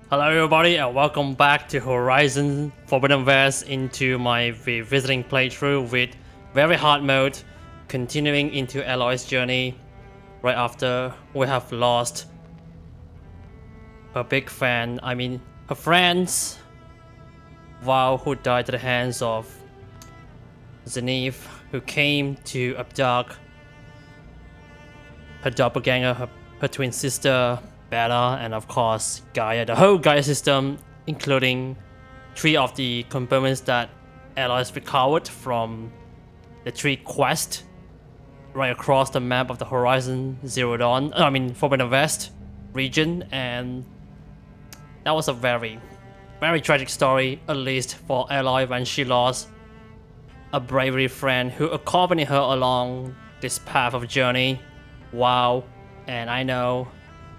Hello everybody and welcome back to Horizon Forbidden West into my revisiting playthrough with very hard mode, continuing into Aloy's journey right after we have lost her big fan, her friends, who died at the hands of Tenakth, who came to abduct her doppelganger, her twin sister Bella, and of course GAIA, the whole GAIA system, including 3 of the components that Aloy recovered from the 3 quests right across the map of the Horizon Forbidden West region. And that was a very tragic story, at least for Aloy, when she lost a bravery friend who accompanied her along this path of journey. Wow. And I know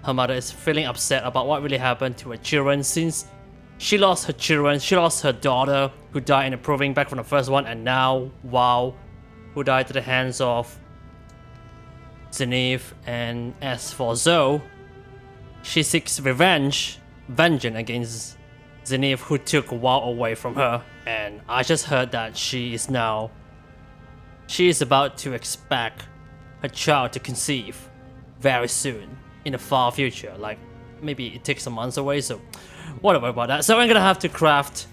her mother is feeling upset about what really happened to her children, since she lost her children. She lost her daughter, who died in the proving back from the first one, and now, wow, who died to the hands of Tenakth. And as for Zoe, she seeks vengeance against Tenakth, who took WoW away from her. And I just heard that she is about to expect her child to conceive very soon, in the far future. Like, maybe it takes some months away, so whatever about that. So I'm gonna have to craft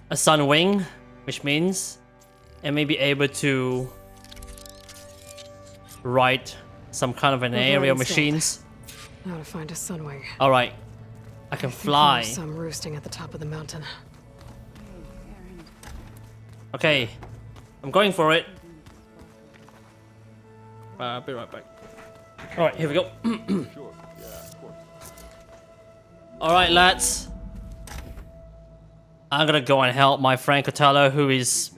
a sun wing, which means I may be able to write some kind of an aerial machines. Now to find a sunwing. Alright, I can fly. Some roosting at the top of the mountain. Okay, I'm going for it. I'll be right back. Alright, here we go. Alright, lads. I'm gonna go and help my friend Costello, who is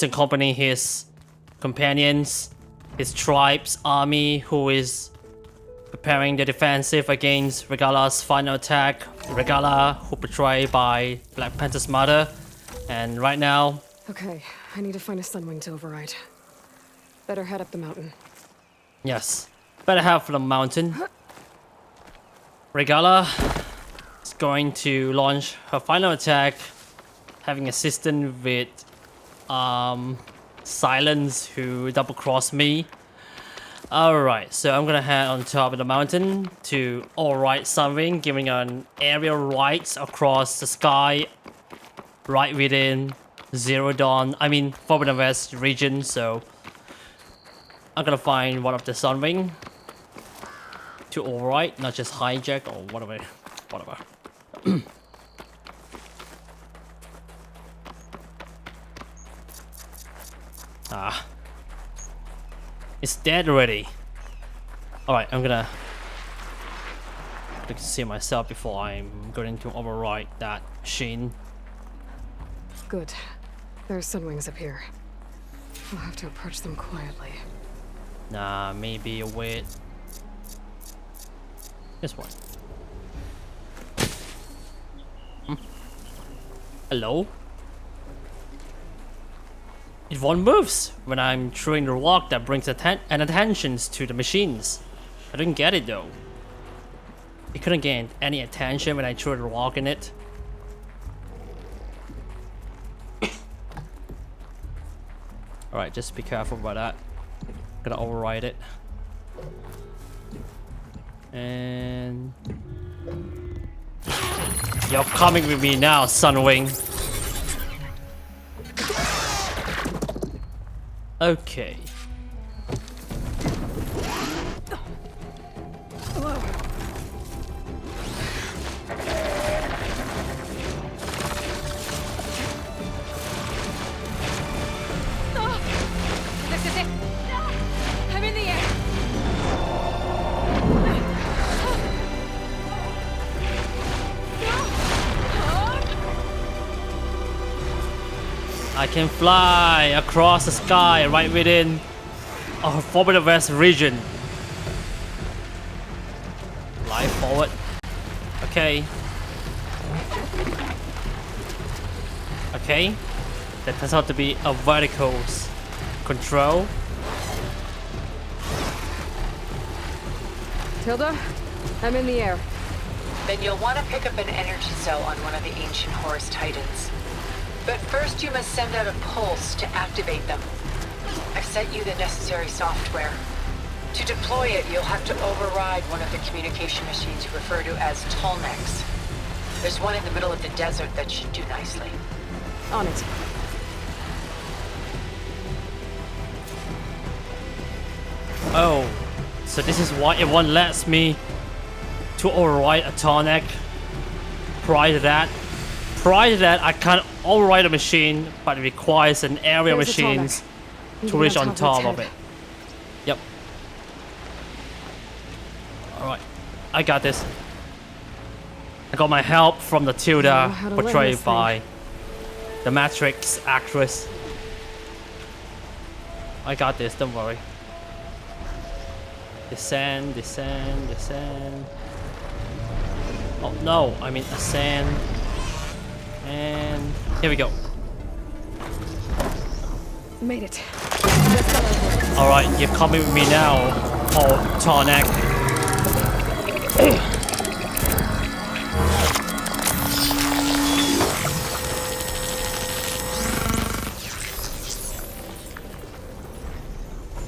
accompanying his companions, his tribe's army, who is preparing the defensive against Regala's final attack. Regala, who portrayed by Black Panther's mother. And right now... Okay, I need to find a sunwing to override. Better head up the mountain. Yes, better head for the mountain. Regala is going to launch her final attack, having assistant with Silence, who double-crossed me. Alright, so I'm gonna head on top of the mountain to override Sunwing, giving an aerial right across the sky right within Forbidden West region. So I'm gonna find one of the Sunwing to override, not just hijack or whatever. It's dead already. Alright, I'm gonna see myself before I'm going to override that machine. Good. There are sunwings up here. I'll have to approach them quietly. Nah, maybe wait. This one. Hello? It won't moves when I'm throwing the rock that brings attention to the machines. I didn't get it though. It couldn't gain any attention when I threw the rock in it. Alright, just be careful about that. Gonna override it. And you're coming with me now, Sunwing. Okay. This is it. I'm in the air. I can fly across the sky right within our Forbidden West region. Fly forward. Okay. Okay. That turns out to be a vertical control. Tilda, I'm in the air. Then you'll want to pick up an energy cell on one of the ancient Horus Titans. But first you must send out a pulse to activate them. I've sent you the necessary software. To deploy it, you'll have to override one of the communication machines you refer to as Tenakth. There's one in the middle of the desert that should do nicely. On it. Oh, so this is why it won't let me to override a Tenakth. Prior to that, I can't override a machine, but it requires an area of There's a machines Tenakth. to reach on its top of head. it. Yep. Alright, I got this. I got my help from the Tilda how to learn portrayed this by the Matrix actress. I got this, don't worry. Descend, descend, descend. Oh no, I mean ascend. And here we go. Made it. Alright, you're coming with me now. Oh, Tenakth.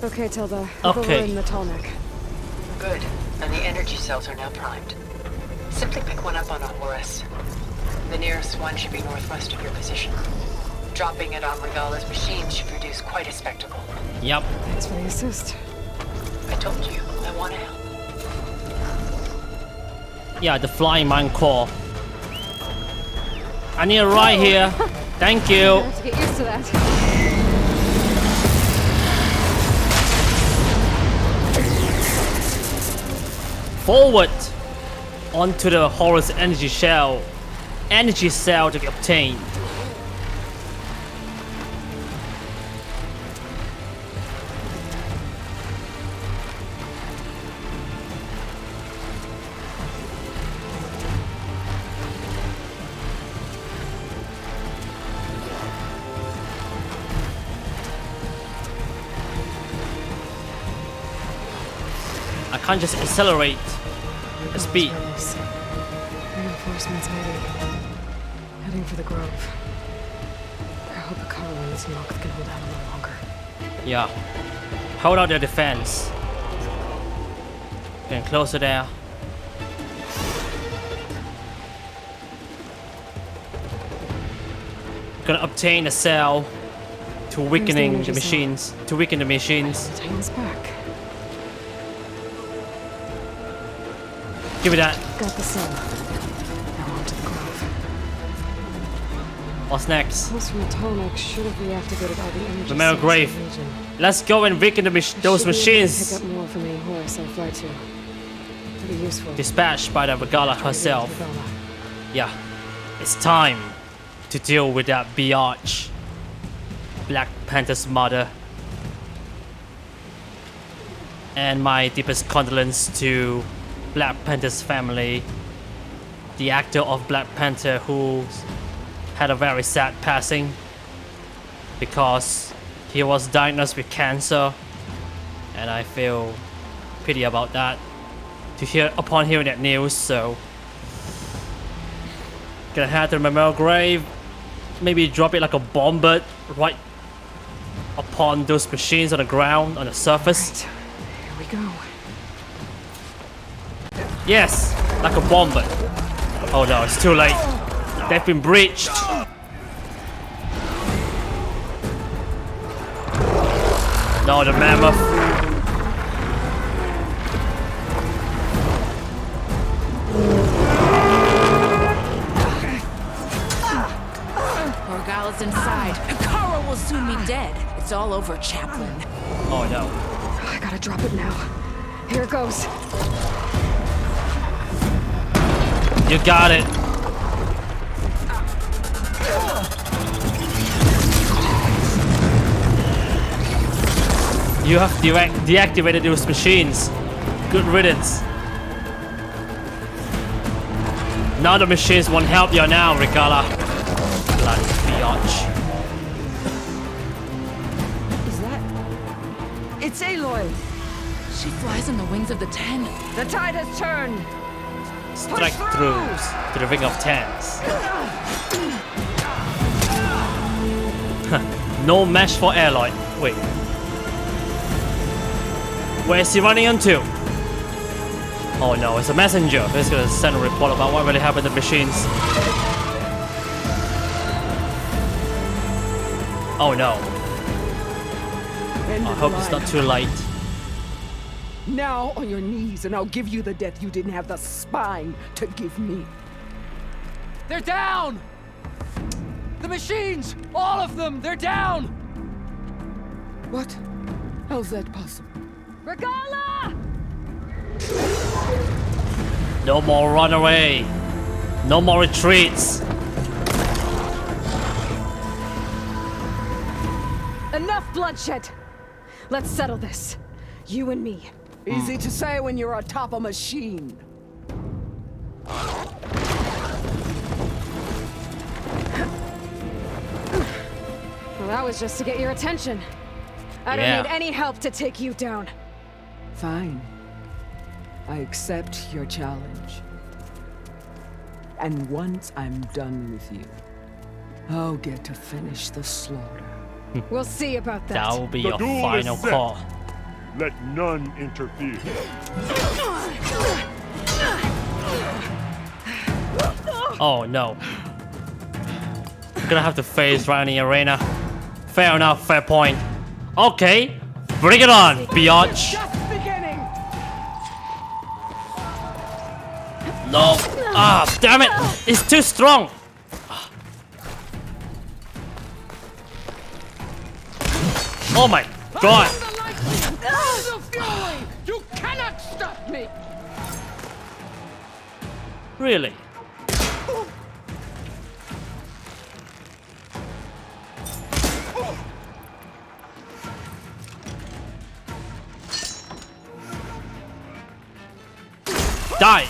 Okay, Tilda. Okay. In the Tenakth. Good. And the energy cells are now primed. Simply pick one up on a Horus. The nearest one should be northwest of your position. Dropping it on Regala's machine should produce quite a spectacle. Yep. Thanks for the assist. I told you, I want to help. Yeah, the flying man core. I need a ride here. Thank you. I have to get used to that. Forward onto the Horus energy cell to be obtained. I can't just accelerate the speed. Reinforcements ready. Heading for the grove. I hope the Carlin's Tenakth can hold out a little longer. Yeah. Hold out their defense. Getting closer there. Gonna obtain a cell to weakening the energy cell? machines. To weaken the machines. Titan's back. Give me that. Got the cell. Now on to the grove. What's next? Pulse from the Tenakth should have reactivated all the energy The Mare cells Grave. in the region. Let's go and weaken the those Should be able to machines. Pick up more from any horse I fly to. Pretty useful. Dispatched by the Regala herself. Yeah. It's time to deal with that biatch. Black Panther's mother. And my deepest condolence to Black Panther's family. The actor of Black Panther who had a very sad passing because he was diagnosed with cancer, and I feel pity about that upon hearing that news. So gonna head to the memorial grave, maybe drop it like a bomb but right upon those machines on the ground, on the surface. Right. Here we go. Yes, like a bomb but oh no, it's too late. They've been breached. No, the mammoth. Morgala's inside. Kara will soon be dead. It's all over, Chaplain. Oh no. I gotta drop it now. Here it goes. You got it. You have deactivated those machines. Good riddance. Now the machines won't help you now, Regala. Bloody biatch. Is that... It's Aloy! She flies on the wings of the 10. The tide has turned! strike throughs to the ring of tens. No match for Aloy. Wait. Where is he running into? Oh no, it's a messenger. He's gonna send a report about what really happened to the machines. Oh no. I hope it's not too late. Now on your knees, and I'll give you the death you didn't have the spine to give me. They're down! The machines! All of them! They're down! What? How's that possible? Regala! No more runaway. No more retreats. Enough bloodshed! Let's settle this. You and me. Easy to say when you're atop a machine. Well, that was just to get your attention. I don't need any help to take you down. Fine. I accept your challenge. And once I'm done with you, I'll get to finish the slaughter. We'll see about that. That will be The your duel final is set. call. Let none interfere. Oh no. I'm gonna have to face right in the arena. Fair enough, fair point. Okay, bring it on, biatch. Just beginning! No. Ah, damn it. It's too strong. Oh my god. The fury! You cannot stop me! Really? Die!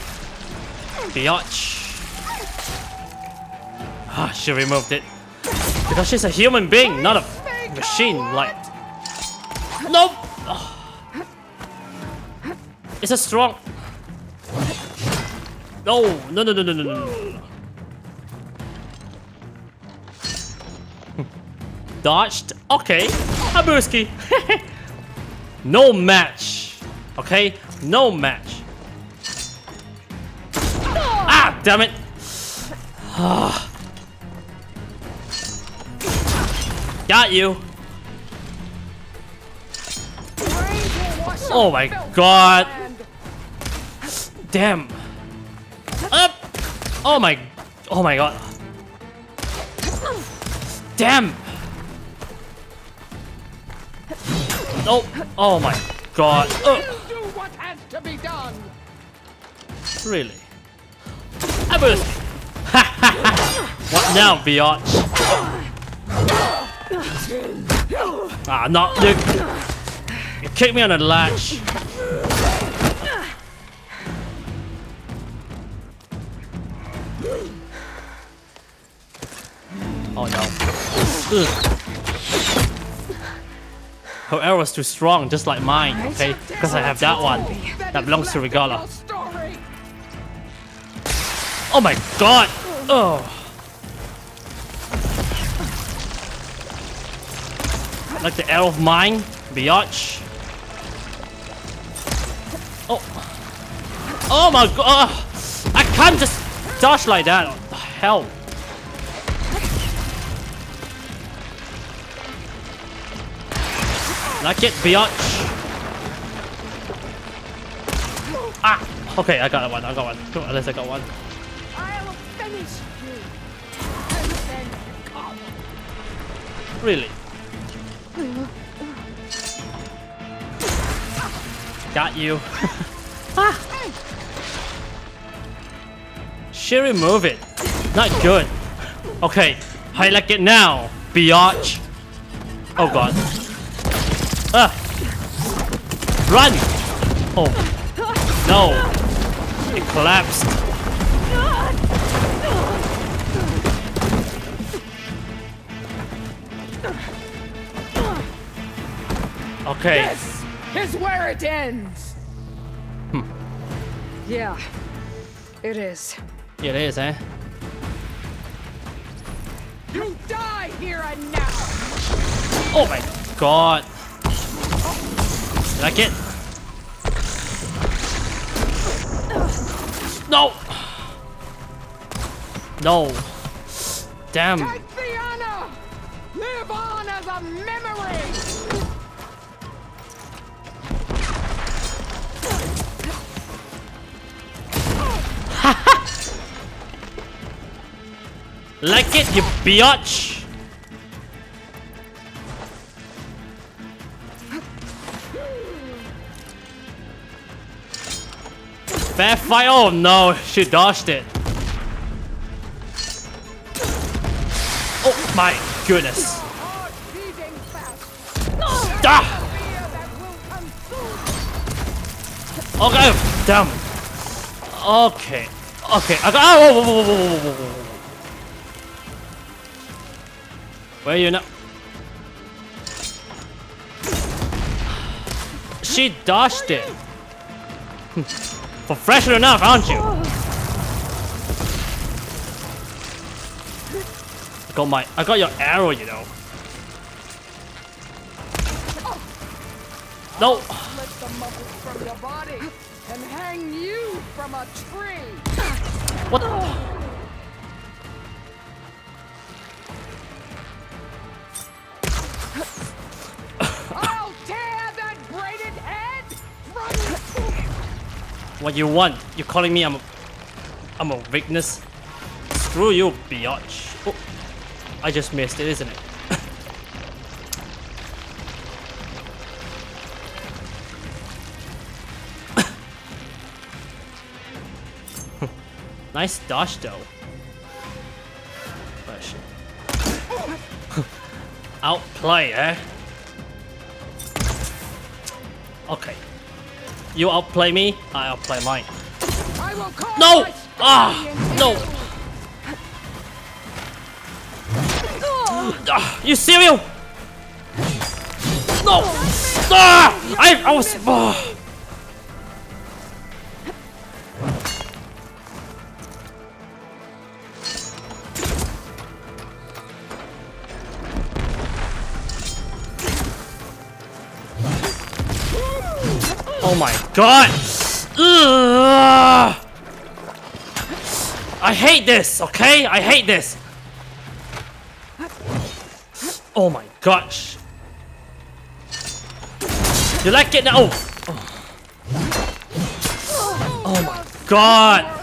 Biatch. Ah, she removed it. Because she's a human being, not a machine, like... Nope! Oh. It's a strong... No, no, no, no, no, no, no, no. Dodged. Okay. Habuski. No match. Okay? No match. Ah, damn it. Got you. Oh my god. Damn. Up. Oh my god. Damn. Oh, oh my god. Do what has to be done! Really? What now, biatch? Ah, not you. You kicked me on the latch. Oh no. Ugh. Her arrow's too strong, just like mine, okay? Because I have that one. That belongs to Regala. Oh my god! Oh. Like the arrow of mine, biatch. Oh. Oh my god! I can't just dodge like that. What the hell? Like it, biatch. Ah! Okay, I got one, I got one. At least I got one. I'll finish you! And then come. Really? Got you. Ah. She removed it. Not good. Okay, I like it now, biatch. Oh god. Ah. Run! Oh. No. It collapsed. Okay. This is where it ends! Yeah. It is. It is, eh? You die here and now! Oh my god. Like it? No! No. Damn. Take the honor! Live on as a memory! Like it, you biatch! Fair fight! Oh no, she dodged it. Oh my goodness. Ah! Okay, damn. Okay, okay. I got. Oh, whoa, whoa, whoa, whoa, whoa, whoa. Where are you now? She dodged it. Professional enough, aren't you? I got your arrow, you know. No. Lift the muscles from your body and hang you from a tree. What? I'll tear that braided head from What you want? You calling me I'm a weakness? Screw you, biatch. Oh, I just missed it, isn't it? Nice dodge though. Oh, shit. Outplay, eh? Okay. You outplay me, I outplay mine. I will call No! my Ah! stallion No! to Ah, you serious? No! Ah! I was. Oh. Oh my god! Ugh. I hate this, okay? I hate this. Oh my gosh. You like it now? Oh, oh my god.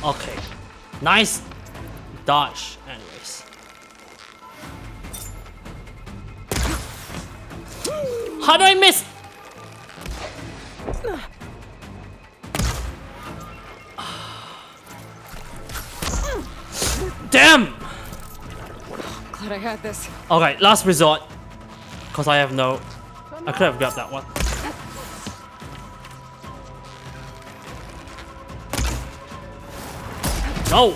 Okay. Nice dodge, anyways. How do I miss? Damn! Glad I had this. Okay, last resort. Cause I have no. I could have grabbed that one. No!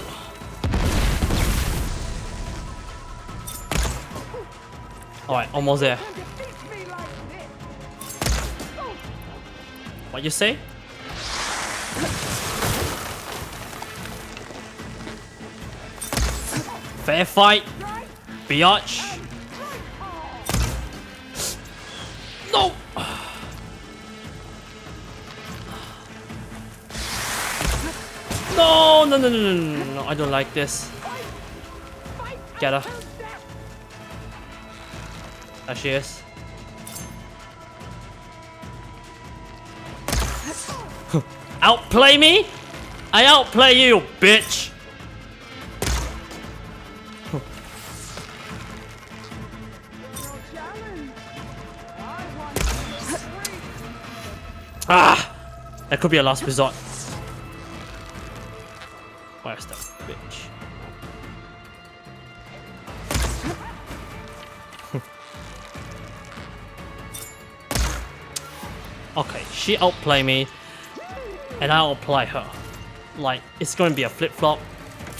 Alright, almost there. What you say? Fair fight, biatch. No! No, no, no, no, no, no, no, I don't like this. Get her. There she is. Outplay me? I outplay you, bitch! Ah! That could be a last resort. Where's the bitch? Okay, she outplay me, and I outplay her. like it's going to be a flip-flop.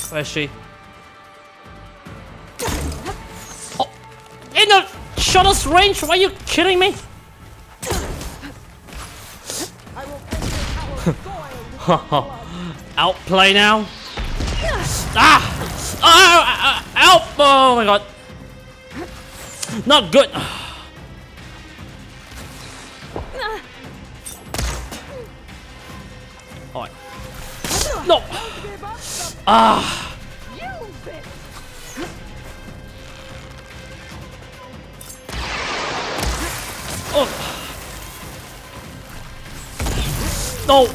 Where is she? Oh, in the shortest range? Why are you kidding me? Outplay now. Out! Oh my god. Not good. Oh. No. Oh. No.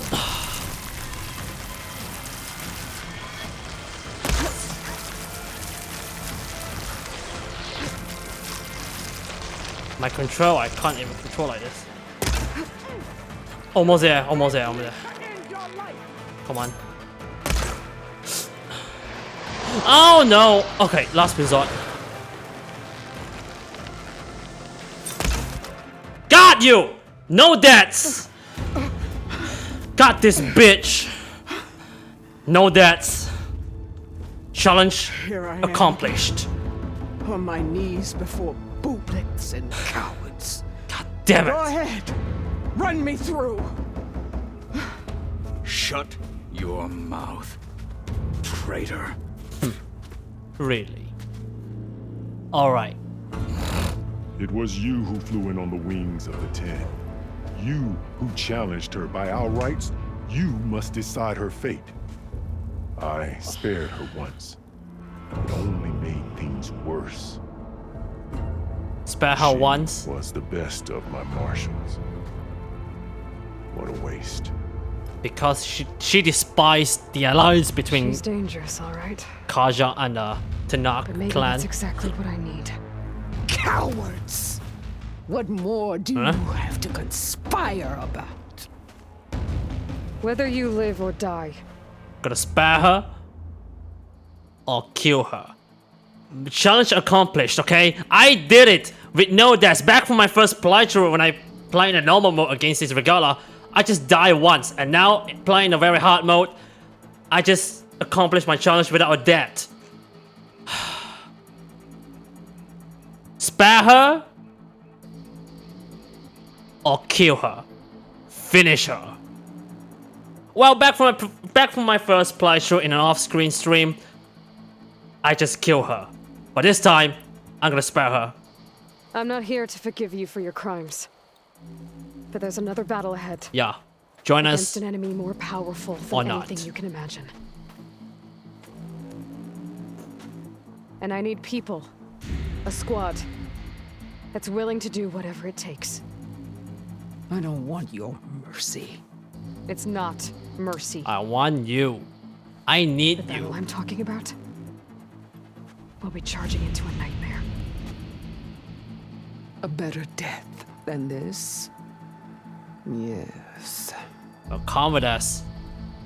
My control, I can't even control like this. Almost there, almost there, almost there. Come on. Oh no! Okay, last resort. Got you! No deaths! Got this bitch! No deaths. Challenge accomplished. On my knees before booblets and cowards. God damn it! Go ahead! Run me through! Shut your mouth, traitor. Really? Alright. It was you who flew in on the wings of the 10. You who challenged her. By our rights, you must decide her fate. I spared her once. It only made things worse. Spare her once. She was the best of my marshals. What a waste. Because she despised the alliance between She's dangerous, all right. GAIA and But Tenakth maybe clan. that's exactly what I need. Cowards! What more do you have to conspire about? Whether you live or die, Gotta spare her or kill her. Challenge accomplished, okay? I did it with no deaths. Back from my first playthrough when I played in a normal mode against this Regala, I just died once. And now, playing a very hard mode, I just accomplished my challenge without a death. Spare her or kill her. Finish her. Well, back from my first playthrough in an off-screen stream, I just kill her. But this time, I'm gonna spare her. I'm not here to forgive you for your crimes. But there's another battle ahead. Yeah, join Against us. an enemy more powerful Or than not. anything you can imagine. And I need people. A squad. That's willing to do whatever it takes. I don't want your mercy. It's not mercy. I want you. I need The battle you. I'm talking about will be charging into a nightmare. A better death than this? Yes. But come with us.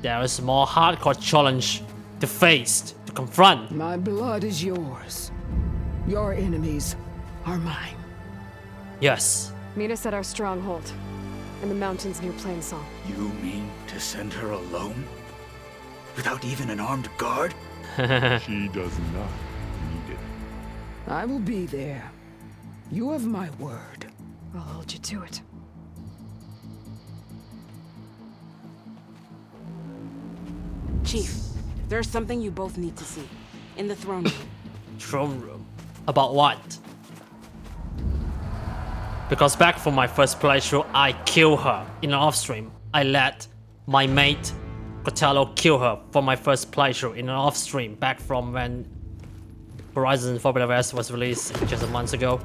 There is a more hardcore challenge to face, to confront. My blood is yours. Your enemies are mine. Yes. Meet us at our stronghold, in the mountains near Plainsong. You mean to send her alone? Without even an armed guard? She does not need it. I will be there. You have my word. I'll hold you to it. Chief, there's something you both need to see. In the throne room. Throne room. About what? Because back from my first playthrough, I kill her in an off-stream. I let my mate, Cotello, kill her for my first playthrough in an off-stream back from when Horizon Forbidden West was released just a month ago.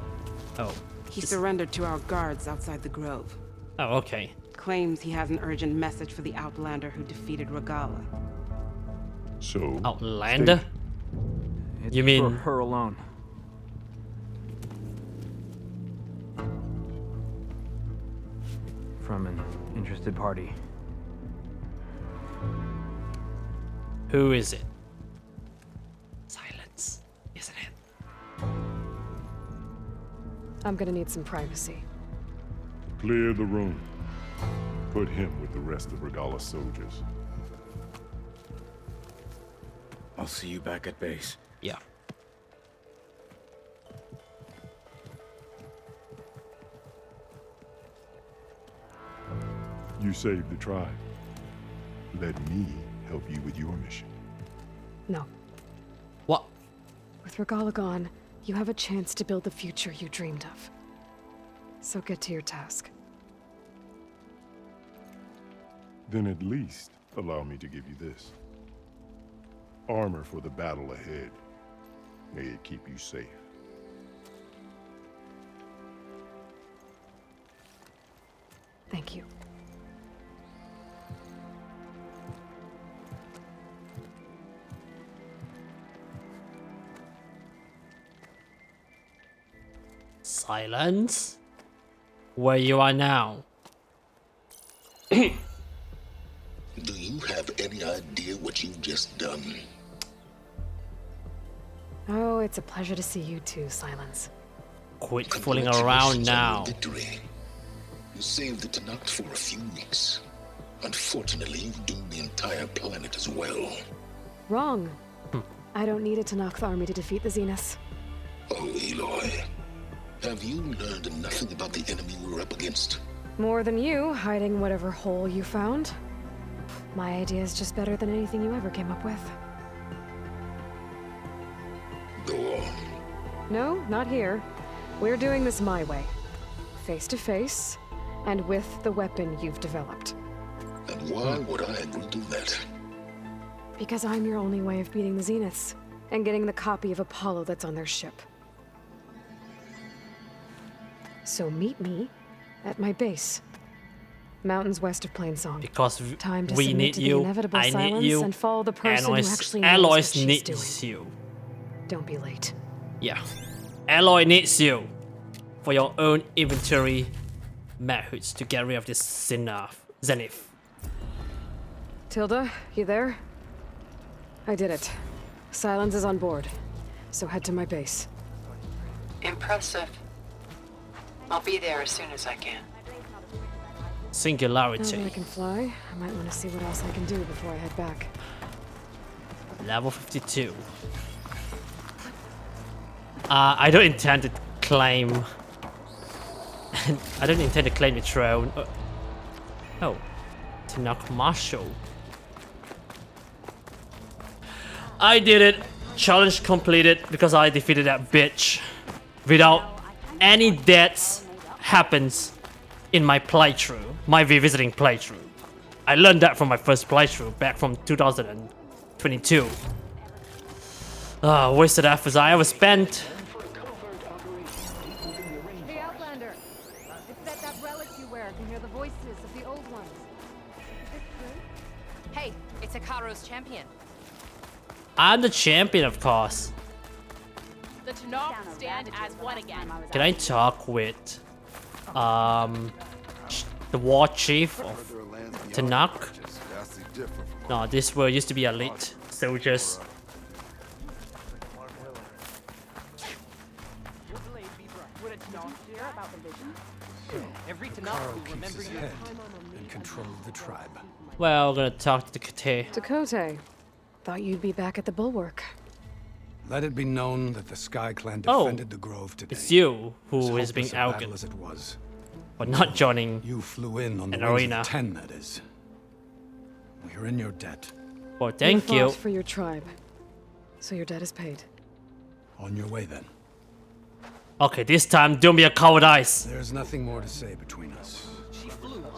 Oh. He surrendered to our guards outside the grove. Oh, okay. Claims he has an urgent message for the Outlander who defeated Regala. So, Outlander? It's You mean- for her alone. From an interested party. Who is it? Silence, isn't it? I'm gonna need some privacy. clear the room. Put him with the rest of Regala's soldiers. see you back at base. Yeah. You saved the tribe. Let me help you with your mission. No. What? With Regalla gone, you have a chance to build the future you dreamed of. So get to your task. Then at least allow me to give you this. Armor for the battle ahead. May it keep you safe. Thank you. Silence. Where you are now. Do you have any idea what you've just done? Oh, it's a pleasure to see you too, Silence. Quit fooling around now. Victory. You saved the Tenakth for a few weeks. Unfortunately, you've doomed the entire planet as well. Wrong. I don't need a Tenakth army to defeat the Zeniths. Oh, Aloy. Have you learned nothing about the enemy we're up against? More than you, hiding whatever hole you found. My idea is just better than anything you ever came up with. Go on. No, not here. We're doing this my way. Face to face, and with the weapon you've developed. And why would I agree to that? Because I'm your only way of beating the Zeniths, and getting the copy of Apollo that's on their ship. So meet me at my base. Mountains west of Plainsong. Because Time to we submit need to you, the inevitable I silence need you, and follow the person who actually knows Aloy what she's needs doing. you. Don't be late. Yeah. Aloy needs you. For your own inventory methods to get rid of this Zenith. Tilda, you there? I did it. Silence is on board. So head to my base. Impressive. I'll be there as soon as I can. Now Singularity. that I can fly, I might want to see what else I can do before I head back. Level 52. I don't intend to claim... I don't intend to claim the throne. Oh. Tenakth Marshal. I did it. Challenge completed because I defeated that bitch. Without any deaths happens in my playthrough. My revisiting playthrough. I learned that from my first playthrough back from 2022. Wasted efforts I ever spent. Hey Outlander, it's that relic you wear. I can hear the voices of the old ones. Is this true? Hey, it's Hikaru's champion. I'm the champion, of course. The Tenakth stand as one again. Can I talk with the war chief of Tenakth? No, this world used to be elite soldiers. Every Tenakth will remember you. And control the tribe. Well, I'm gonna talk to Kate. Dakota, thought you'd be back at the Bulwark. Let it be known that the Sky Clan Oh, defended the grove today. it's you who As is being hopeless a battle arrogant as it was. for not joining You flew in on the an wings arena. of 10, that is. We're in your debt. Well, thank you. fought for your tribe, so your debt is paid. On your way then. Okay, this time don't be a cowardice. There's nothing more to say between us.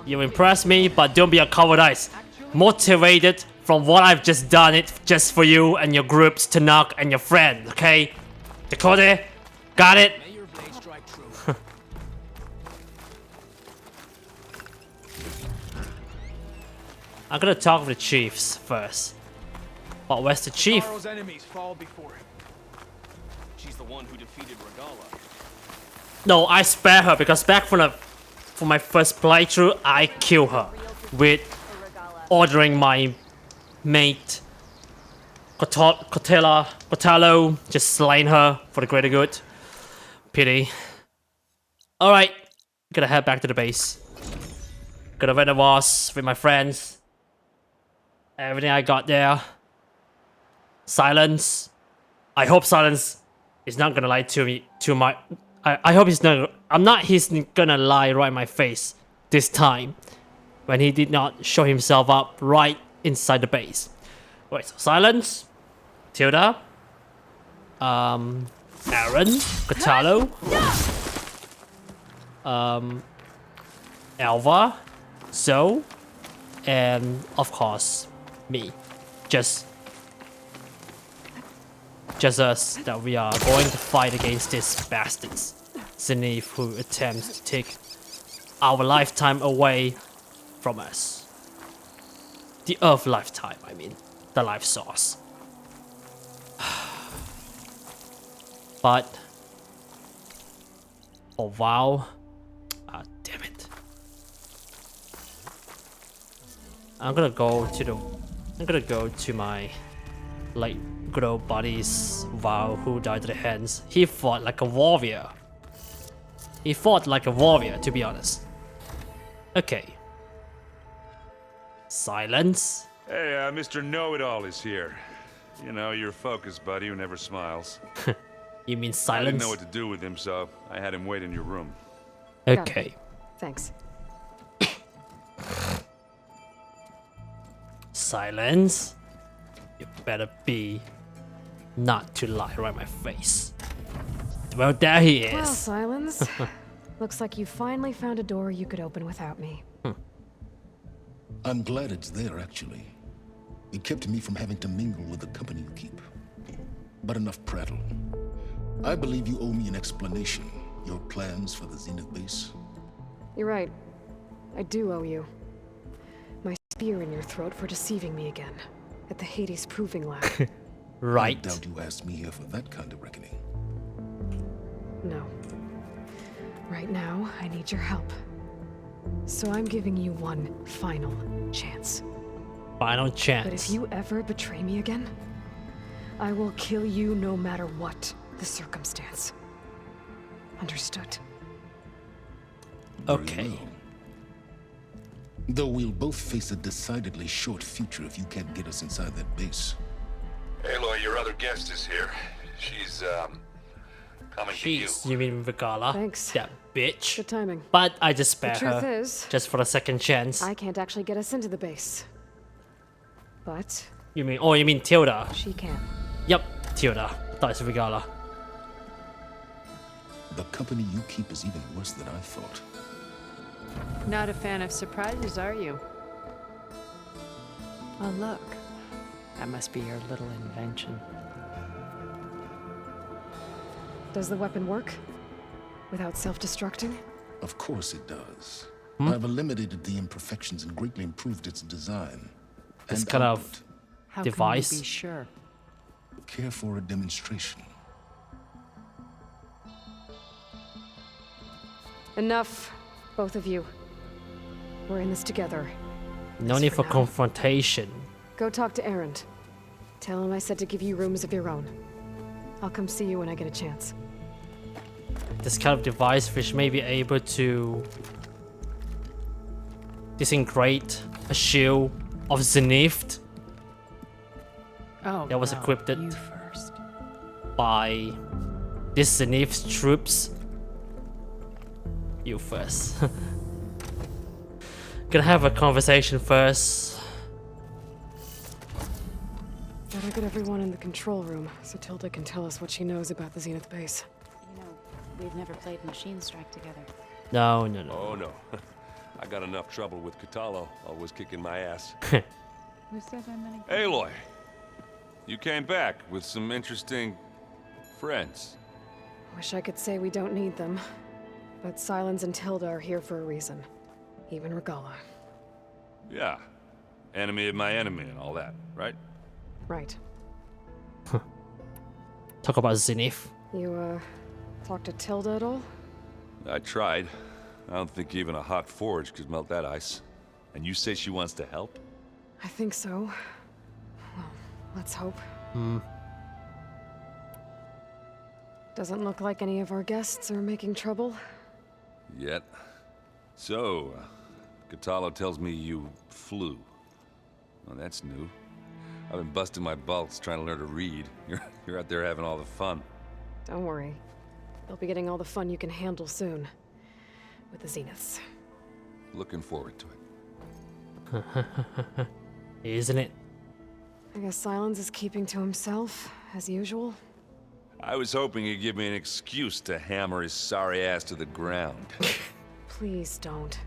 You impressed me, but don't be a cowardice. Motivated from what I've just done it just for you and your groups, Tenakth and your friend, okay? Dakota, got it? I'm gonna talk with the chiefs first. But where's the chief? Hikaru's enemies fall before him. She's the one who defeated Regalla. No, I spare her because back for my first playthrough, I kill her with ordering my mate Kotalo just slain her for the greater good. Pity. Alright, gonna head back to the base. Gonna where I was with my friends. Everything I got there. Silence. I hope Silence is not gonna lie to me, to my... I hope he's not... he's gonna lie right in my face this time. When he did not show himself up right inside the base. Wait, so Silence. Tilda. Aaron. Gatalo. Alva. Zoe. And of course, me. Just us, that we are going to fight against these bastards. Zenith, who attempts to take our lifetime away from us. The Earth lifetime, I mean. The life source. But... oh wow. Ah, damn it. I'm gonna go to my like good old buddies Val, who died to the hands. He fought like a warrior. To be honest. Okay. Silence. Hey, Mr. Know-It-All is here. You know, your focus buddy who never smiles. You mean I Silence? didn't know what to do with him, so I had him wait in your room. Okay. Thanks. Silence. You better be not to lie right in my face. Well, there he is. Well, Silence. Looks like you finally found a door you could open without me. I'm glad it's there, actually. It kept me from having to mingle with the company you keep. But enough prattle. I believe you owe me an explanation. Your plans for the Zenith base? You're right. I do owe you. My spear in your throat for deceiving me again. At the Hades Proving Lab. Right. I doubt you asked me here for that kind of reckoning. No. Right now, I need your help. So I'm giving you one final chance. Final chance. But if you ever betray me again, I will kill you no matter what the circumstance. Understood? Okay. Well. Though we'll both face a decidedly short future if you can't get us inside that base. Aloy, your other guest is here. She's, coming to you. You mean Regala? Thanks. That bitch. Good timing. But I just spare The truth her. is, just for the second chance. I can't actually get us into the base. But... you mean Tilda? she can. Yep, Tilda. That's Regala. The company you keep is even worse than I thought. Not a fan of surprises, are you? Oh, look. That must be your little invention. Does the weapon work? Without self-destructing? Of course it does. I've eliminated the imperfections and greatly improved its design. This and kind of output. How device. can you be sure? Care for a demonstration? Enough, both of you. We're in this together. No Just need for now. confrontation. Go talk to Erend. Tell him I said to give you rooms of your own. I'll come see you when I get a chance. This kind of device which may be able to disintegrate a shield of Zenith Oh, that was no, equipped you first. by this Zenith's troops. You first. Gonna have a conversation first. Better get everyone in the control room so Tilda can tell us what she knows about the Zenith base. You know, we've never played Machine Strike together. No. Oh, no. I got enough trouble with Katalo, always kicking my ass. Who said I'm any good? Aloy, you came back with some interesting friends. Wish I could say we don't need them. But Silence and Tilda are here for a reason. Even Regala. Yeah. Enemy of my enemy and all that, right? Right. Talk about Zenith. You, talked to Tilda at all? I tried. I don't think even a hot forge could melt that ice. And you say she wants to help? I think so. Well, let's hope. Doesn't look like any of our guests are making trouble. Yet. So, Katalo tells me you flew. Well, that's new. I've been busting my balls trying to learn to read. You're out there having all the fun. Don't worry. You'll be getting all the fun you can handle soon. With the Zeniths. Looking forward to it. Isn't it? I guess Silence is keeping to himself, as usual. I was hoping he'd give me an excuse to hammer his sorry ass to the ground. Please don't.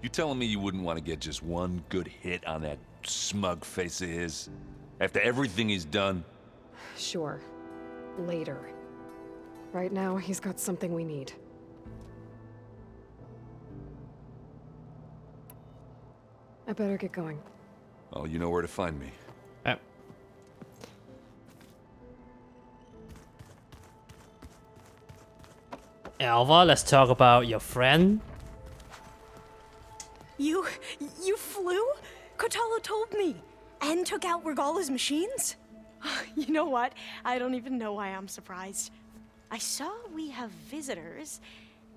You telling me you wouldn't want to get just one good hit on that smug face of his? After everything he's done? Sure. Later. Right now, he's got something we need. I better get going. Oh, you know where to find me. Yep. Alva, let's talk about your friend. You flew? Kotalo told me. And took out Regalla's machines? You know what? I don't even know why I'm surprised. I saw we have visitors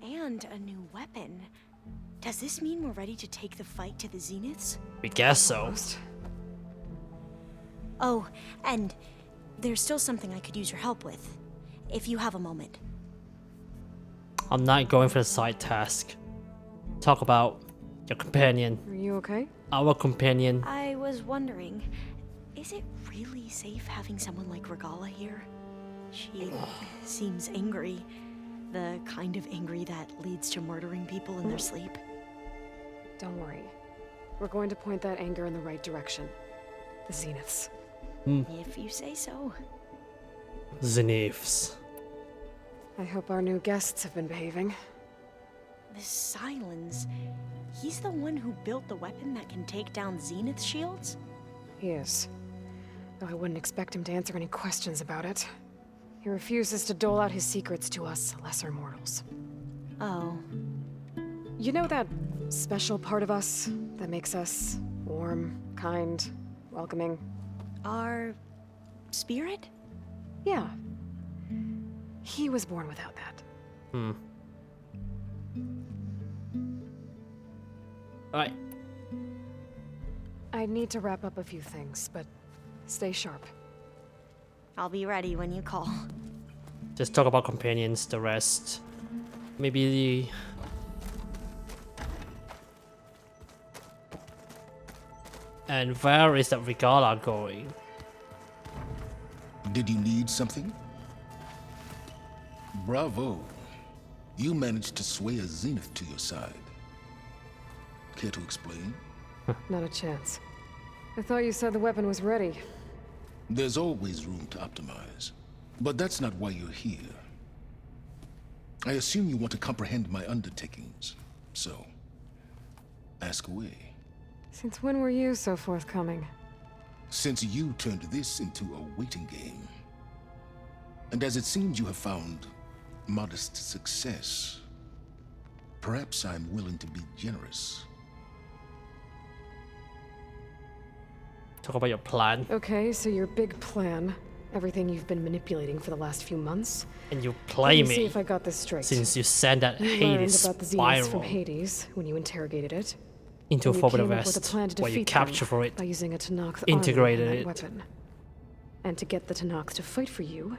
and a new weapon. Does this mean we're ready to take the fight to the Zeniths? We guess so. Oh, and there's still something I could use your help with, if you have a moment. I'm not going for the side task. Talk about your companion. Are you okay? Our companion. I was wondering, is it really safe having someone like Regalla here? She seems angry. The kind of angry that leads to murdering people in their sleep. Don't worry. We're going to point that anger in the right direction. The Zeniths. If you say so. Zeniths. I hope our new guests have been behaving. This Silence, he's the one who built the weapon that can take down Zenith shields? He is. Though I wouldn't expect him to answer any questions about it. He refuses to dole out his secrets to us lesser mortals. Oh. You know that special part of us that makes us warm, kind, welcoming? Our spirit? Yeah. He was born without that. Alright. I need to wrap up a few things, but stay sharp. I'll be ready when you call. Just talk about companions, the rest. Maybe the... And where is that Regalla going? Did you need something? Bravo. You managed to sway a Zenith to your side. Care to explain? Not a chance. I thought you said the weapon was ready. There's always room to optimize. But that's not why you're here. I assume you want to comprehend my undertakings. So, ask away. Since when were you so forthcoming? Since you turned this into a waiting game. And as it seems you have found modest success, perhaps I'm willing to be generous. Talk about your plan. Okay, so your big plan, everything you've been manipulating for the last few months. And you play Let me see me. if I got this straight. Since you sent that you Hades learned about the Zeniths from spiral Hades when you interrogated it. into a And you Forbidden came up with a West, plan to where you defeat capture them for it, by using a Tenakth integrated armor and it. weapon. And to get the Tenakth to fight for you,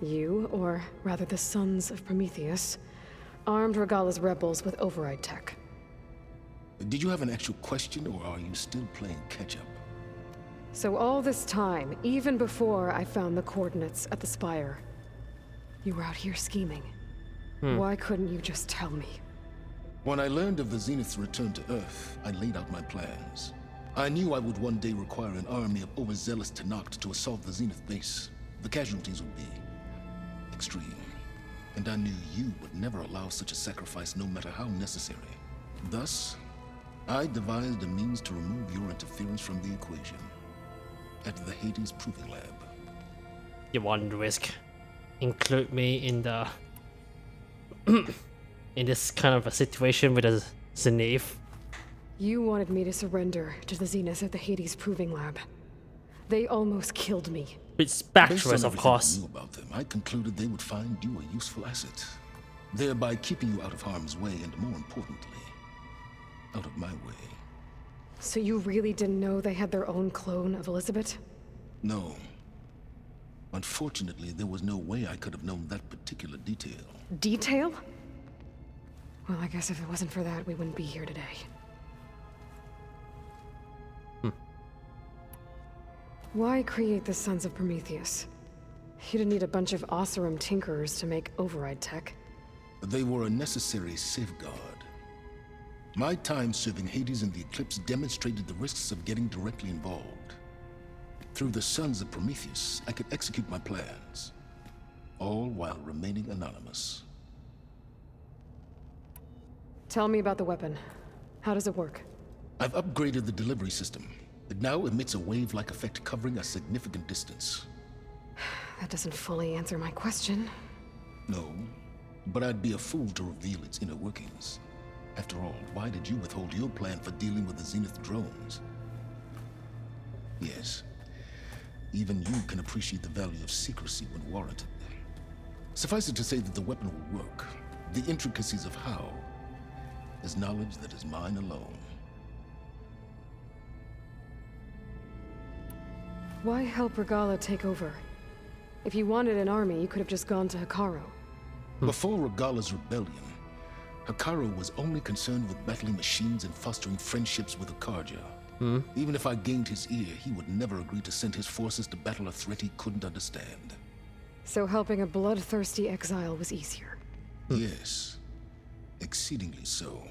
you, or rather the Sons of Prometheus, armed Regalla's rebels with override tech. Did you have an actual question, or are you still playing catch-up? So all this time, even before I found the coordinates at the Spire, you were out here scheming. Why couldn't you just tell me? When I learned of the Zenith's return to Earth, I laid out my plans. I knew I would one day require an army of overzealous Tenakth to assault the Zenith base. The casualties would be extreme. And I knew you would never allow such a sacrifice, no matter how necessary. Thus, I devised a means to remove your interference from the equation. At the Hades Proving Lab. You want risk? Include me in the... in this kind of a situation with a Zenith? You wanted me to surrender to the Zeniths at the Hades Proving Lab. They almost killed me. It's Spectrus, of course. I knew about them, I concluded they would find you a useful asset, thereby keeping you out of harm's way and, more importantly, out of my way. So you really didn't know they had their own clone of Elisabet? No. Unfortunately, there was no way I could have known that particular detail. Detail? Well, I guess if it wasn't for that, we wouldn't be here today. Why create the Sons of Prometheus? You didn't need a bunch of Oseram tinkerers to make override tech. They were a necessary safeguard. My time serving Hades in the Eclipse demonstrated the risks of getting directly involved. Through the Sons of Prometheus, I could execute my plans, all while remaining anonymous. Tell me about the weapon. How does it work? I've upgraded the delivery system. It now emits a wave-like effect covering a significant distance. That doesn't fully answer my question. No, but I'd be a fool to reveal its inner workings. After all, why did you withhold your plan for dealing with the Zenith drones? Yes, even you can appreciate the value of secrecy when warranted. Suffice it to say that the weapon will work. The intricacies of how is knowledge that is mine alone. Why help Regalla take over? If you wanted an army, you could have just gone to Hekarro. Before Regalla's rebellion, Hekarro was only concerned with battling machines and fostering friendships with Akarja. Even if I gained his ear, he would never agree to send his forces to battle a threat he couldn't understand. So helping a bloodthirsty exile was easier. Yes, exceedingly so.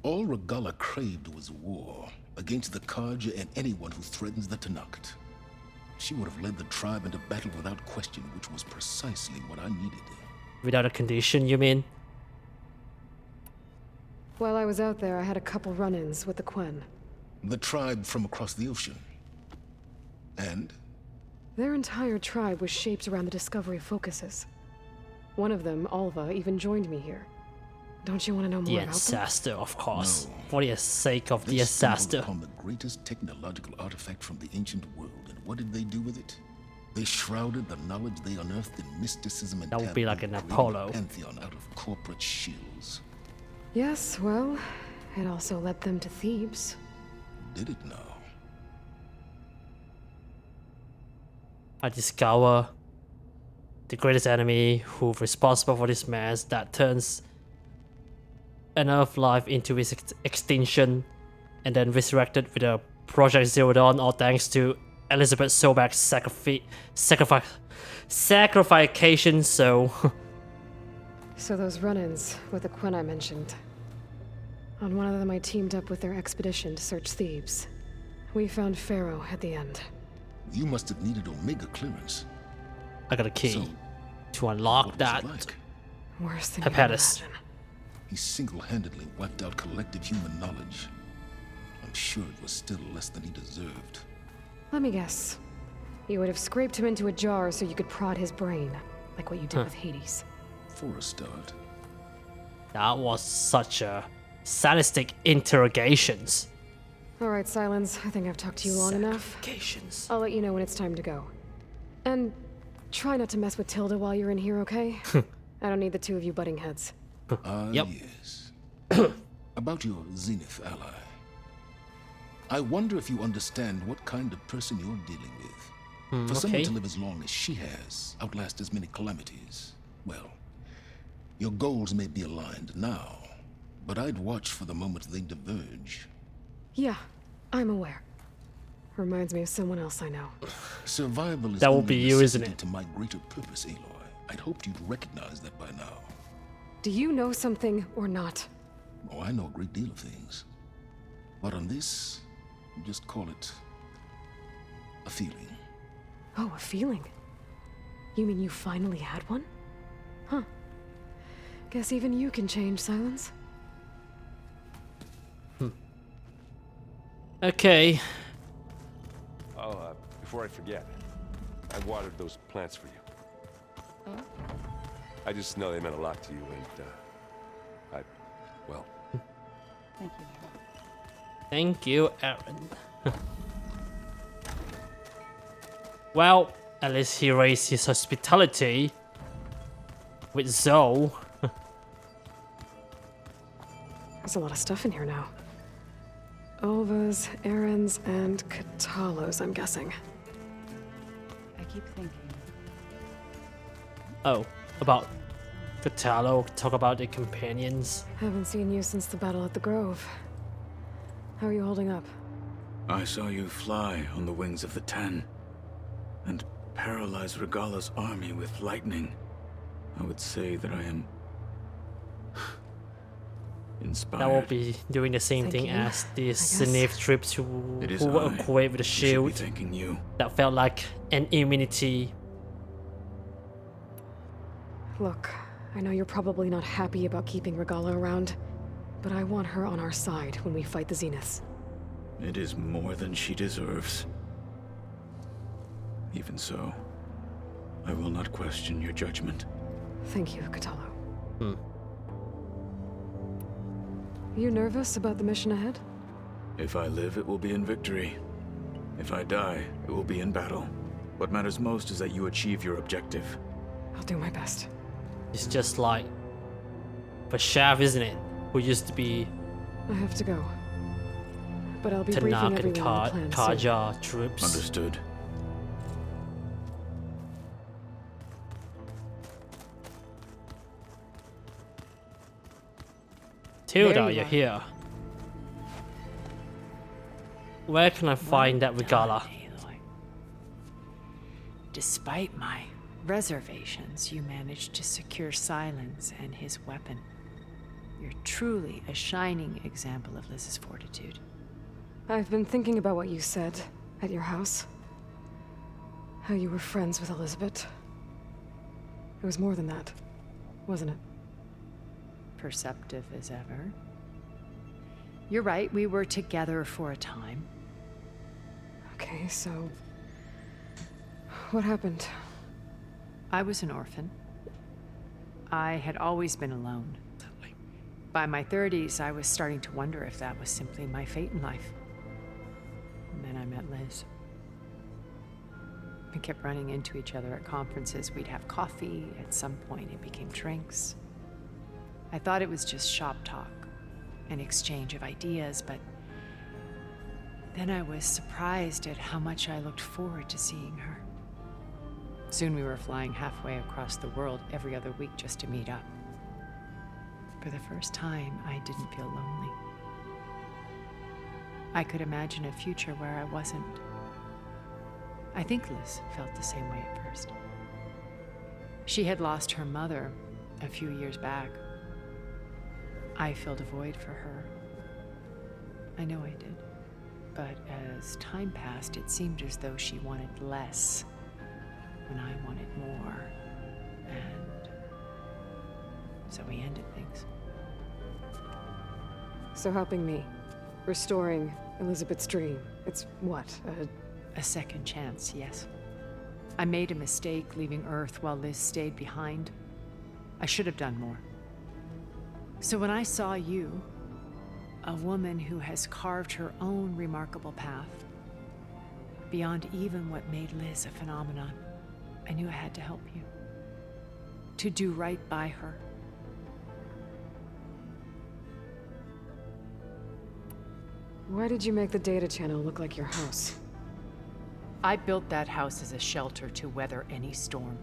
All Regalla craved was war against the Karja and anyone who threatens the Tenakth. She would have led the tribe into battle without question, which was precisely what I needed. Without a condition, you mean? While I was out there, I had a couple run-ins with the Quen. The tribe from across the ocean. And? Their entire tribe was shaped around the discovery of focuses. One of them, Alva, even joined me here. Don't you want to know more The about them? ancestor, of course. No. For the sake of the They stumbled ancestor. upon the greatest technological artifact from the ancient world, and what did they do with it? They shrouded the knowledge they unearthed in mysticism and That would be like taboo, an creating Apollo. a pantheon out of corporate shields. Yes, well, it also led them to Thebes. Did it now? I discover the greatest enemy who's responsible for this mess that turns enough life into its extinction and then resurrected with a Project Zero Dawn, all thanks to Elisabet Sobeck's sacrification. So those run-ins with the Quen I mentioned. On one of them I teamed up with their expedition to search Thebes. We found Pharaoh at the end. You must have needed Omega clearance. I got a key So, to unlock what was that it like? Worse than you can apparatus. imagine. He single-handedly wiped out collective human knowledge. I'm sure it was still less than he deserved. Let me guess. You would have scraped him into a jar so you could prod his brain, like what you did with Hades. For a start. That was such a sadistic interrogations. Alright, Silence. I think I've talked to you long enough. I'll let you know when it's time to go. And try not to mess with Tilda while you're in here, okay? I don't need the two of you butting heads. Yep. Yes. About your Zenith ally. I wonder if you understand what kind of person you're dealing with. For someone okay. to live as long as she has, outlast as many calamities, well, your goals may be aligned now, but I'd watch for the moment they diverge. Yeah, I'm aware. Reminds me of someone else I know. Survival is That will only be you, isn't necessity it? to my greater purpose, Aloy. I'd hoped you'd recognize that by now. Do you know something or not? Oh, I know a great deal of things. But on this, just call it a feeling. Oh, a feeling. You mean you finally had one? Huh. Guess even you can change, Silence. Okay. Oh, before I forget, I watered those plants for you. I just know they meant a lot to you, and, well. Thank you. Thank you, Aaron. Well, at least he raised his hospitality with Zoe. There's a lot of stuff in here now. Ulvas, Erens, and Katalos, I'm guessing. I keep thinking. Oh, about Katalo, talk about the companions. Haven't seen you since the battle at the Grove. How are you holding up? I saw you fly on the wings of the Ten, and paralyze Regalla's army with lightning. I would say that I am inspired. That will be doing the same thing as the Zenith troops who were equipped with a shield that felt like an immunity. Look, I know you're probably not happy about keeping Regalla around, but I want her on our side when we fight the Zeniths. It is more than she deserves. Even so, I will not question your judgment. Thank you, Katalo. You nervous about the mission ahead? If I live, it will be in victory. If I die, it will be in battle. What matters most is that you achieve your objective. I'll do my best. It's just like Shav, isn't it? Who used to be I have to go. But I'll be briefing Tenakth everyone on the and plan soon. Kaja troops. Understood. Tilda, you're here. Where can I find that Regalla? Despite my reservations, you managed to secure Silence and his weapon. You're truly a shining example of Liz's fortitude. I've been thinking about what you said at your house. How you were friends with Elisabet. It was more than that, wasn't it? Perceptive as ever. You're right, we were together for a time. Okay, so what happened? I was an orphan. I had always been alone. By my 30s, I was starting to wonder if that was simply my fate in life. And then I met Liz. We kept running into each other at conferences. We'd have coffee. At some point, it became drinks. I thought it was just shop talk, an exchange of ideas, but then I was surprised at how much I looked forward to seeing her. Soon we were flying halfway across the world every other week just to meet up. For the first time, I didn't feel lonely. I could imagine a future where I wasn't. I think Liz felt the same way at first. She had lost her mother a few years back. I filled a void for her. I know I did. But as time passed, it seemed as though she wanted less when I wanted more. And so we ended things. So helping me, restoring Elisabet's dream, it's what, a second chance, yes. I made a mistake leaving Earth while Liz stayed behind. I should have done more. So when I saw you, a woman who has carved her own remarkable path, beyond even what made Liz a phenomenon, I knew I had to help you. To do right by her. Why did you make the data channel look like your house? I built that house as a shelter to weather any storm.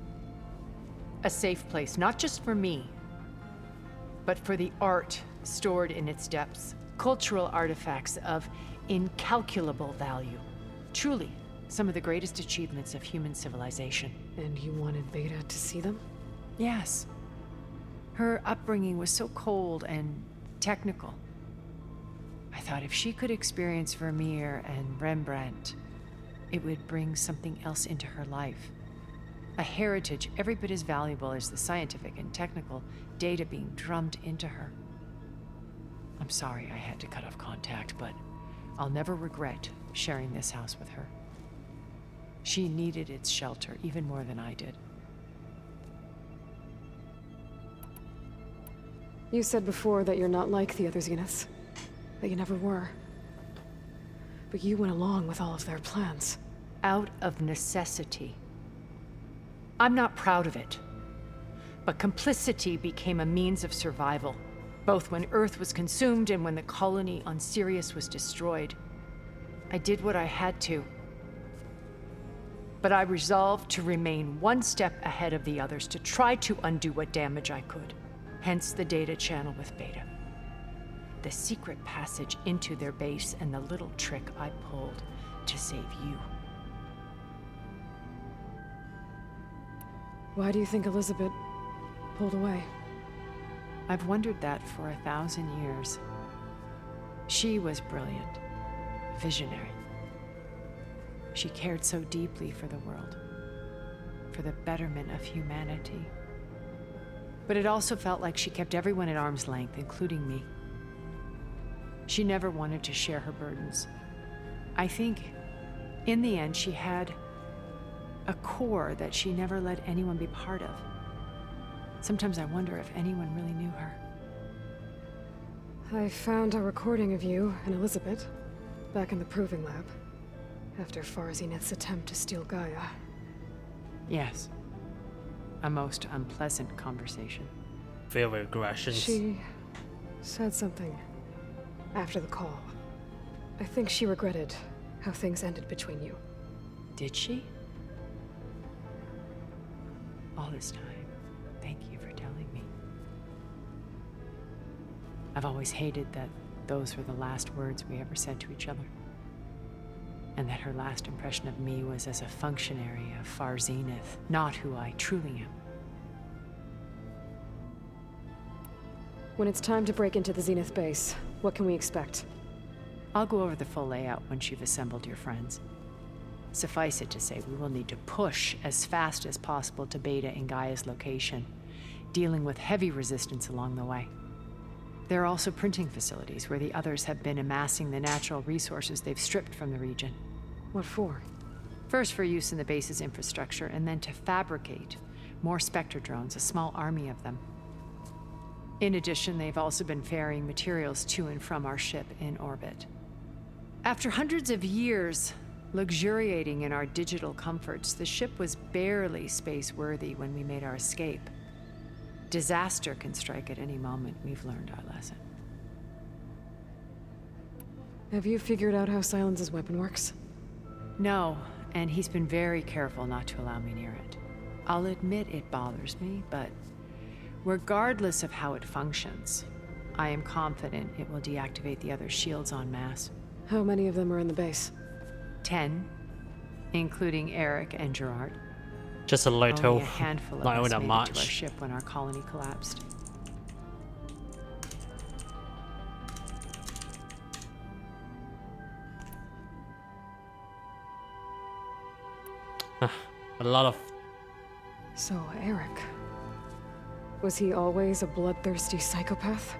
A safe place, not just for me, but for the art stored in its depths. Cultural artifacts of incalculable value. Truly, some of the greatest achievements of human civilization. And you wanted Beta to see them? Yes. Her upbringing was so cold and technical. I thought if she could experience Vermeer and Rembrandt, it would bring something else into her life. A heritage every bit as valuable as the scientific and technical data being drummed into her. I'm sorry I had to cut off contact, but I'll never regret sharing this house with her. She needed its shelter even more than I did. You said before that you're not like the other Zeniths. That you never were. But you went along with all of their plans. Out of necessity. I'm not proud of it. But complicity became a means of survival. both when Earth was consumed and when the colony on Sirius was destroyed. I did what I had to. But I resolved to remain one step ahead of the others, to try to undo what damage I could. Hence the data channel with Beta. The secret passage into their base and the little trick I pulled to save you. Why do you think Elisabet pulled away? I've wondered that for 1,000 years. She was brilliant, visionary. She cared so deeply for the world, for the betterment of humanity. But it also felt like she kept everyone at arm's length, including me. She never wanted to share her burdens. I think, in the end, she had a core that she never let anyone be part of. Sometimes I wonder if anyone really knew her. I found a recording of you and Elisabet back in the proving lab after Farzineth's attempt to steal Gaia. Yes. A most unpleasant conversation. Filled with aggressions. She said something after the call. I think she regretted how things ended between you. Did she? All this time, thank you for telling me. I've always hated that those were the last words we ever said to each other. And that her last impression of me was as a functionary of Farzineth, not who I truly am. When it's time to break into the Zenith base, what can we expect? I'll go over the full layout once you've assembled your friends. Suffice it to say, we will need to push as fast as possible to Beta and Gaia's location, dealing with heavy resistance along the way. There are also printing facilities where the others have been amassing the natural resources they've stripped from the region. What for? First for use in the base's infrastructure, and then to fabricate more Spectre drones, a small army of them. In addition, they've also been ferrying materials to and from our ship in orbit. After hundreds of years luxuriating in our digital comforts, the ship was barely space-worthy when we made our escape. Disaster can strike at any moment. We've learned our lesson. Have you figured out how Silence's weapon works? No, and he's been very careful not to allow me near it. I'll admit it bothers me, but regardless of how it functions, I am confident it will deactivate the other shields en masse. How many of them are in the base? 10, including Eric and Gerard. Just a little, only a handful of not us that made it much. to our ship when our colony collapsed. A lot of... So, Eric. Was he always a bloodthirsty psychopath?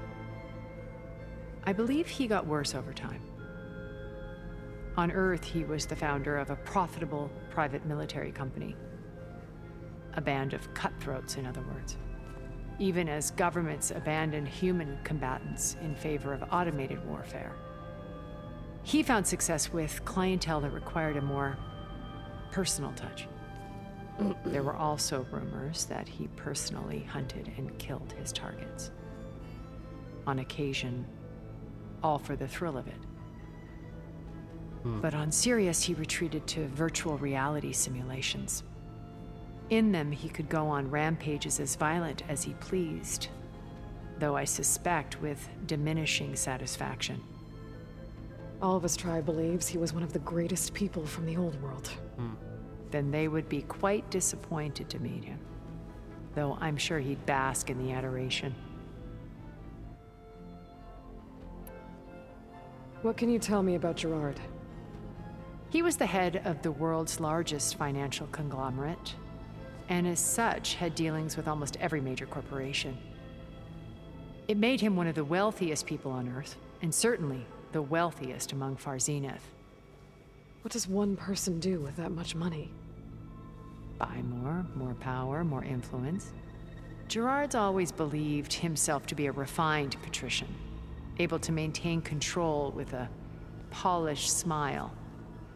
I believe he got worse over time. On Earth, he was the founder of a profitable private military company. A band of cutthroats, in other words. Even as governments abandoned human combatants in favor of automated warfare. He found success with clientele that required a more personal touch. There were also rumors that he personally hunted and killed his targets. On occasion, all for the thrill of it. But on Sirius, he retreated to virtual reality simulations. In them, he could go on rampages as violent as he pleased, though I suspect with diminishing satisfaction. All of his tribe believes he was one of the greatest people from the old world. Then they would be quite disappointed to meet him, though I'm sure he'd bask in the adoration. What can you tell me about Gerard? He was the head of the world's largest financial conglomerate, and as such had dealings with almost every major corporation. It made him one of the wealthiest people on Earth, and certainly the wealthiest among Farzineth. What does one person do with that much money? Buy more power, more influence. Gerard's always believed himself to be a refined patrician, able to maintain control with a polished smile.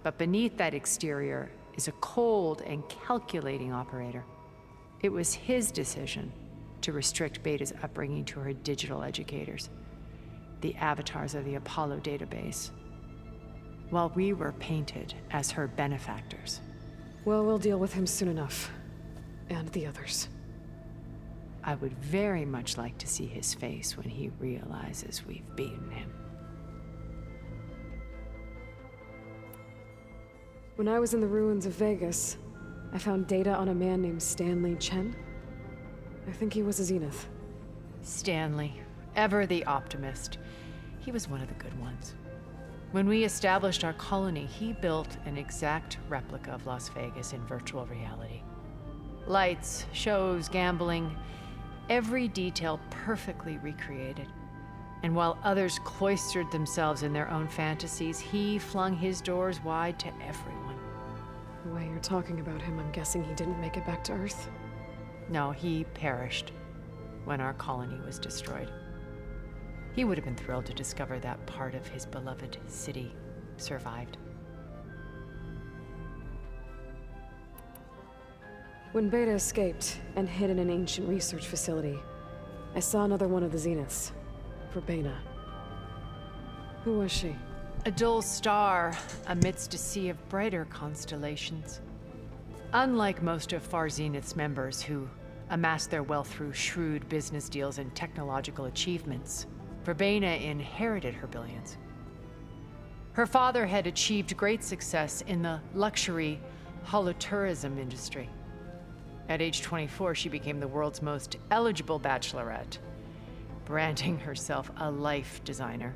But beneath that exterior is a cold and calculating operator. It was his decision to restrict Beta's upbringing to her digital educators, the avatars of the Apollo database, while we were painted as her benefactors. Well, we'll deal with him soon enough. And the others. I would very much like to see his face when he realizes we've beaten him. When I was in the ruins of Vegas, I found data on a man named Stanley Chen. I think he was a Zenith. Stanley, ever the optimist. He was one of the good ones. When we established our colony, he built an exact replica of Las Vegas in virtual reality. Lights, shows, gambling, every detail perfectly recreated. And while others cloistered themselves in their own fantasies, he flung his doors wide to everyone. The way you're talking about him, I'm guessing he didn't make it back to Earth? No, he perished when our colony was destroyed. He would have been thrilled to discover that part of his beloved city survived. When Beta escaped and hid in an ancient research facility, I saw another one of the Zeniths, Verbena. Who was she? A dull star amidst a sea of brighter constellations. Unlike most of Far Zenith's members who amassed their wealth through shrewd business deals and technological achievements, Verbena inherited her billions. Her father had achieved great success in the luxury holotourism industry. At age 24, she became the world's most eligible bachelorette, branding herself a life designer.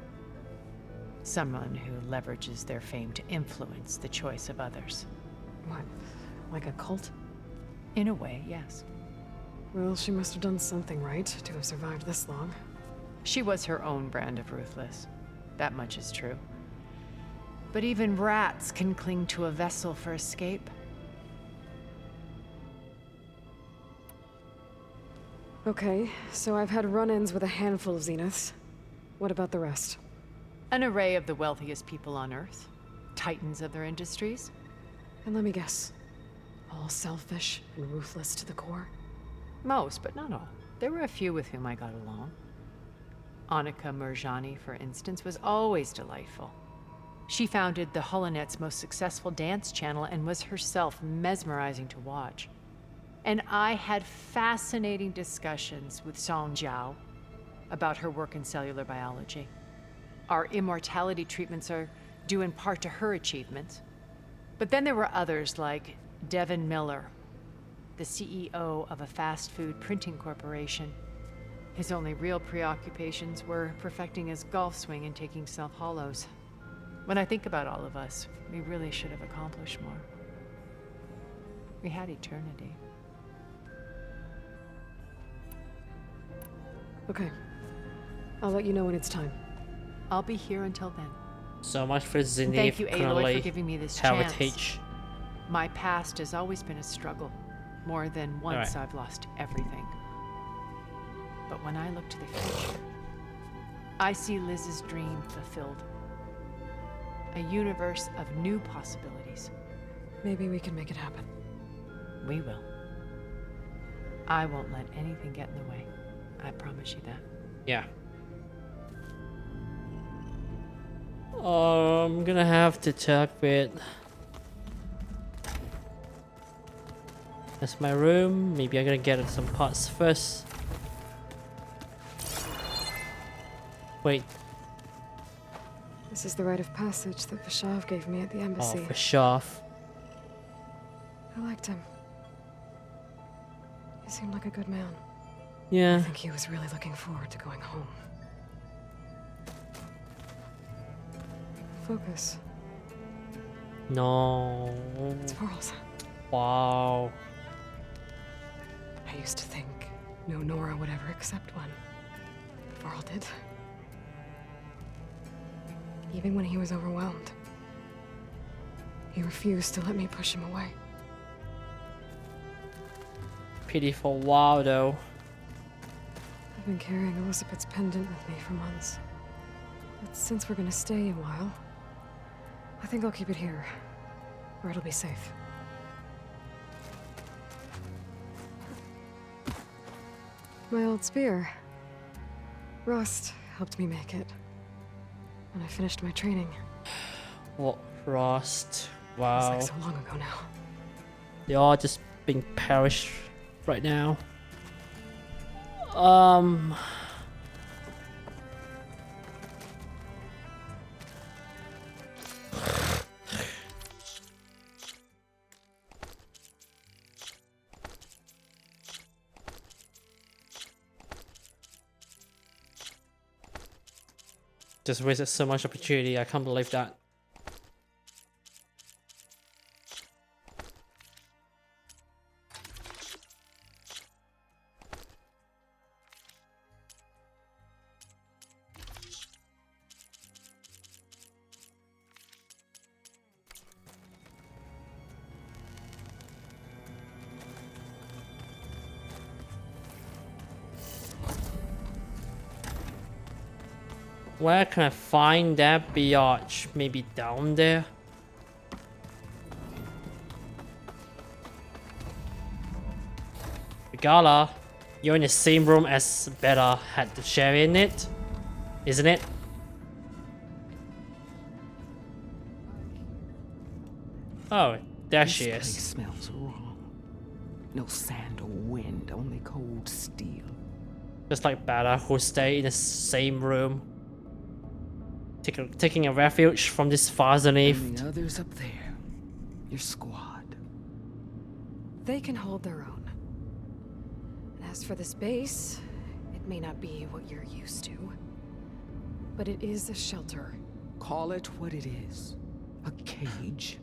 Someone who leverages their fame to influence the choice of others. What, like a cult? In a way, yes. Well, she must have done something right to have survived this long. She was her own brand of ruthless. That much is true. But even rats can cling to a vessel for escape. Okay, so I've had run-ins with a handful of Zeniths. What about the rest? An array of the wealthiest people on Earth. Titans of their industries. And let me guess. All selfish and ruthless to the core? Most, but not all. There were a few with whom I got along. Annika Murjani, for instance, was always delightful. She founded the HoloNet's most successful dance channel and was herself mesmerizing to watch. And I had fascinating discussions with Song Jiao about her work in cellular biology. Our immortality treatments are due in part to her achievements. But then there were others like Devin Miller, the CEO of a fast food printing corporation. His only real preoccupations were perfecting his golf swing and taking self-hollows. When I think about all of us, we really should have accomplished more. We had eternity. Okay. I'll let you know when it's time. I'll be here until then. So much for Zenith. Thank you, Aloy, for giving me this heritage. Chance. My past has always been a struggle. More than once I've lost everything. But when I look to the future, I see Liz's dream fulfilled. A universe of new possibilities. Maybe we can make it happen. We will. I won't let anything get in the way. I promise you that. Yeah. I'm gonna have to talk with... That's my room. Maybe I'm gonna get some parts first. Wait. This is the rite of passage that Vashav gave me at the embassy. Oh, Vashav. I liked him. He seemed like a good man. Yeah. I think he was really looking forward to going home. Focus. No. It's Varl's. Wow. I used to think no Nora would ever accept one. But Varl did. Even when he was overwhelmed. He refused to let me push him away. Pity for a while though. I've been carrying Elisabet's pendant with me for months. But since we're gonna stay a while, I think I'll keep it here, where it'll be safe. My old spear. Rust helped me make it. And I finished my training. What Rust? It Wow. was like so long ago now. They all just being perished right now. Just wasted so much opportunity. I can't believe that. Where can I find that biatch? Maybe down there? Regala, you're in the same room as Bella had to share in it, isn't it? Oh, there she This place is. smells wrong. No sand or wind, only cold steel. Just like Bella, who stay in the same room, taking a refuge from this Fazaneef. And the others up there, your squad. They can hold their own. And as for this base, it may not be what you're used to, but it is a shelter. Call it what it is. A cage.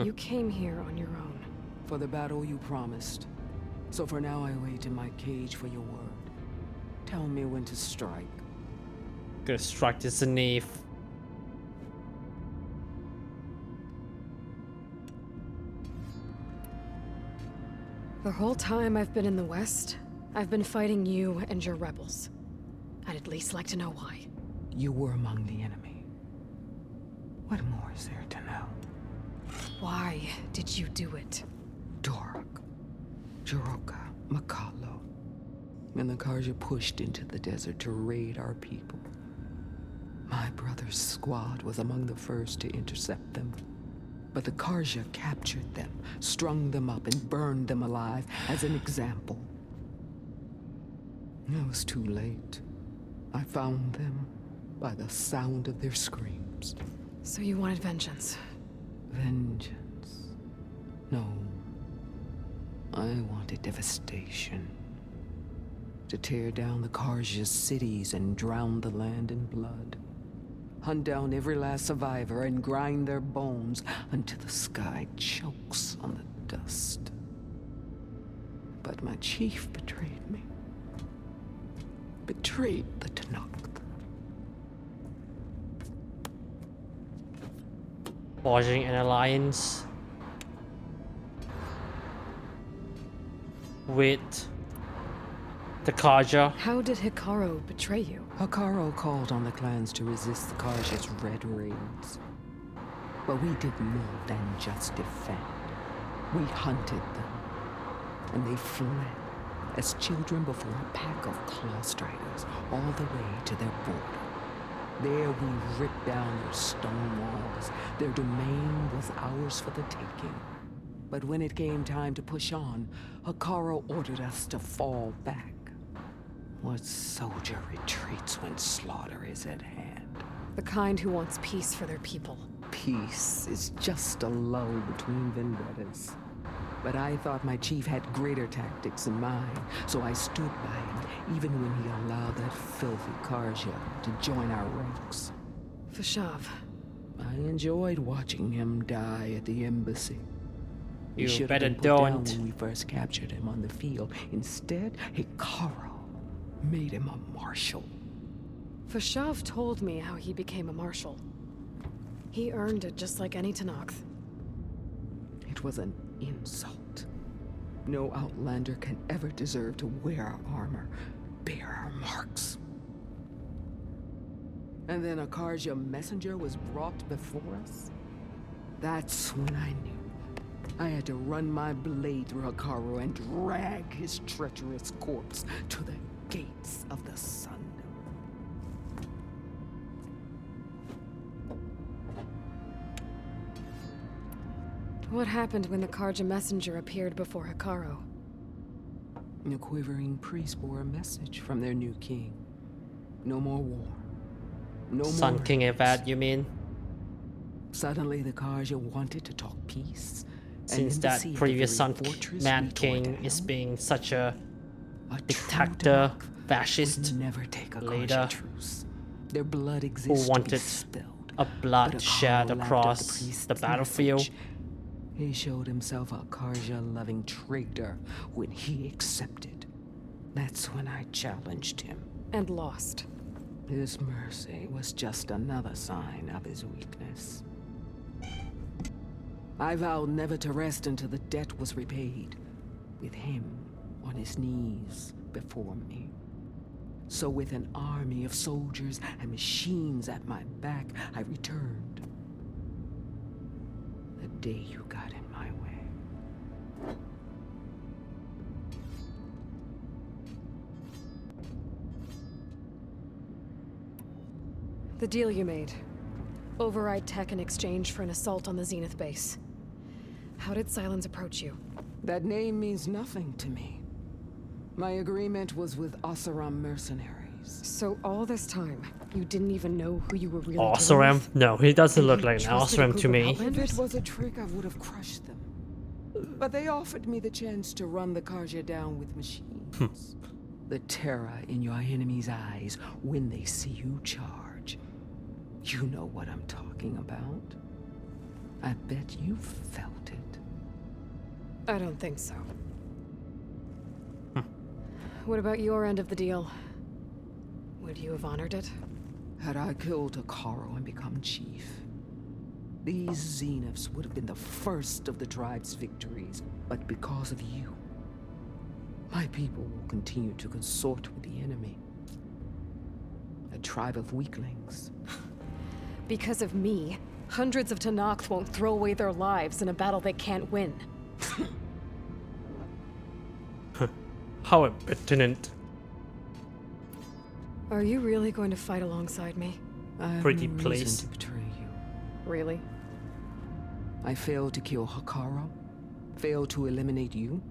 You came here on your own. For the battle you promised. So for now I wait in my cage for your word. Tell me when to strike. Gonna strike this Neef. The whole time I've been in the West, I've been fighting you and your rebels. I'd at least like to know why. You were among the enemy. What more is there to know? Why did you do it? Dork, Jiroka, Makalo, and the Karja pushed into the desert to raid our people. My brother's squad was among the first to intercept them. But the Karja captured them, strung them up, and burned them alive as an example. It was too late. I found them by the sound of their screams. So you wanted vengeance? Vengeance? No. I wanted devastation. To tear down the Karja's cities and drown the land in blood. Hunt down every last survivor and grind their bones until the sky chokes on the dust. But my chief betrayed me. Betrayed the Tenakth. Forging an alliance with the Karja. How did Hikaru betray you? Hikaru called on the clans to resist the Karja's red raids. But we did more than just defend. We hunted them. And they fled as children before a pack of claw striders all the way to their border. There we ripped down their stone walls. Their domain was ours for the taking. But when it came time to push on, Hikaru ordered us to fall back. What soldier retreats when slaughter is at hand? The kind who wants peace for their people. Peace is just a lull between vendettas. But I thought my chief had greater tactics in mind, so I stood by him, even when he allowed that filthy Karja to join our ranks. Fashav. I enjoyed watching him die at the embassy. He You should have better been put down don't. when we first captured him on the field. Instead, Hikaru made him a marshal. Fashav told me how he became a marshal. He earned it just like any Tenakth. It was an insult. No outlander can ever deserve to wear our armor, bear our marks. And then a Karja messenger was brought before us? That's when I knew. I had to run my blade through Hikaru and drag his treacherous corpse to the gates of the sun. What happened when the Karja messenger appeared before Hekarro? A quivering priest bore a message from their new king. No more war. No Sun more King raids. Evad, you mean? Suddenly the Karja wanted to talk peace. Since that previous Sun Mad King is being such a dictator, fascist never take a leader truce. Their blood who exists wanted a blood shed across the battlefield. He showed himself a Karja-loving traitor when he accepted. That's when I challenged him. And lost. His mercy was just another sign of his weakness. I vowed never to rest until the debt was repaid, with him on his knees before me. So with an army of soldiers and machines at my back, I returned. The day you got in my way. The deal you made. Override tech in exchange for an assault on the Zenith base. How did Sylens approach you? That name means nothing to me. My agreement was with Oseram mercenaries. So all this time, you didn't even know who you were really dealing Oseram? with? No, he doesn't look like an trusted a Oseram group to of me. Outlanders? If it was a trick, I would have crushed them. But they offered me the chance to run the Karja down with machines. The terror in your enemy's eyes when they see you charge. You know what I'm talking about. I bet you felt it. I don't think so. What about your end of the deal? Would you have honored it? Had I killed Hekarro and become chief, these Zeniths would have been the first of the tribe's victories. But because of you, my people will continue to consort with the enemy. A tribe of weaklings. Because of me, hundreds of Tenakth won't throw away their lives in a battle they can't win. How impertinent. Are you really going to fight alongside me? Pretty no reason please. to betray you. Really? I failed to kill Hekarro, failed to eliminate you.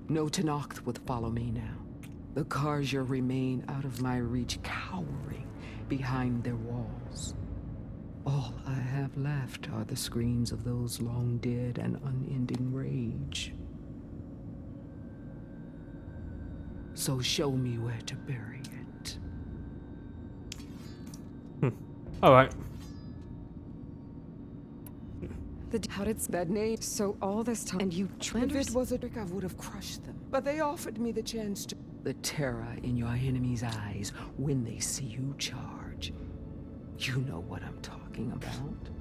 No Tenakth would follow me now. The Karja remain out of my reach, cowering behind their walls. All I have left are the screams of those long dead and unending rage. So show me where to bury it. Alright. How did that name? So all this time, and you If it was a trick, I would have crushed them. But they offered me the chance to. The terror in your enemy's eyes when they see you charge. You know what I'm talking about.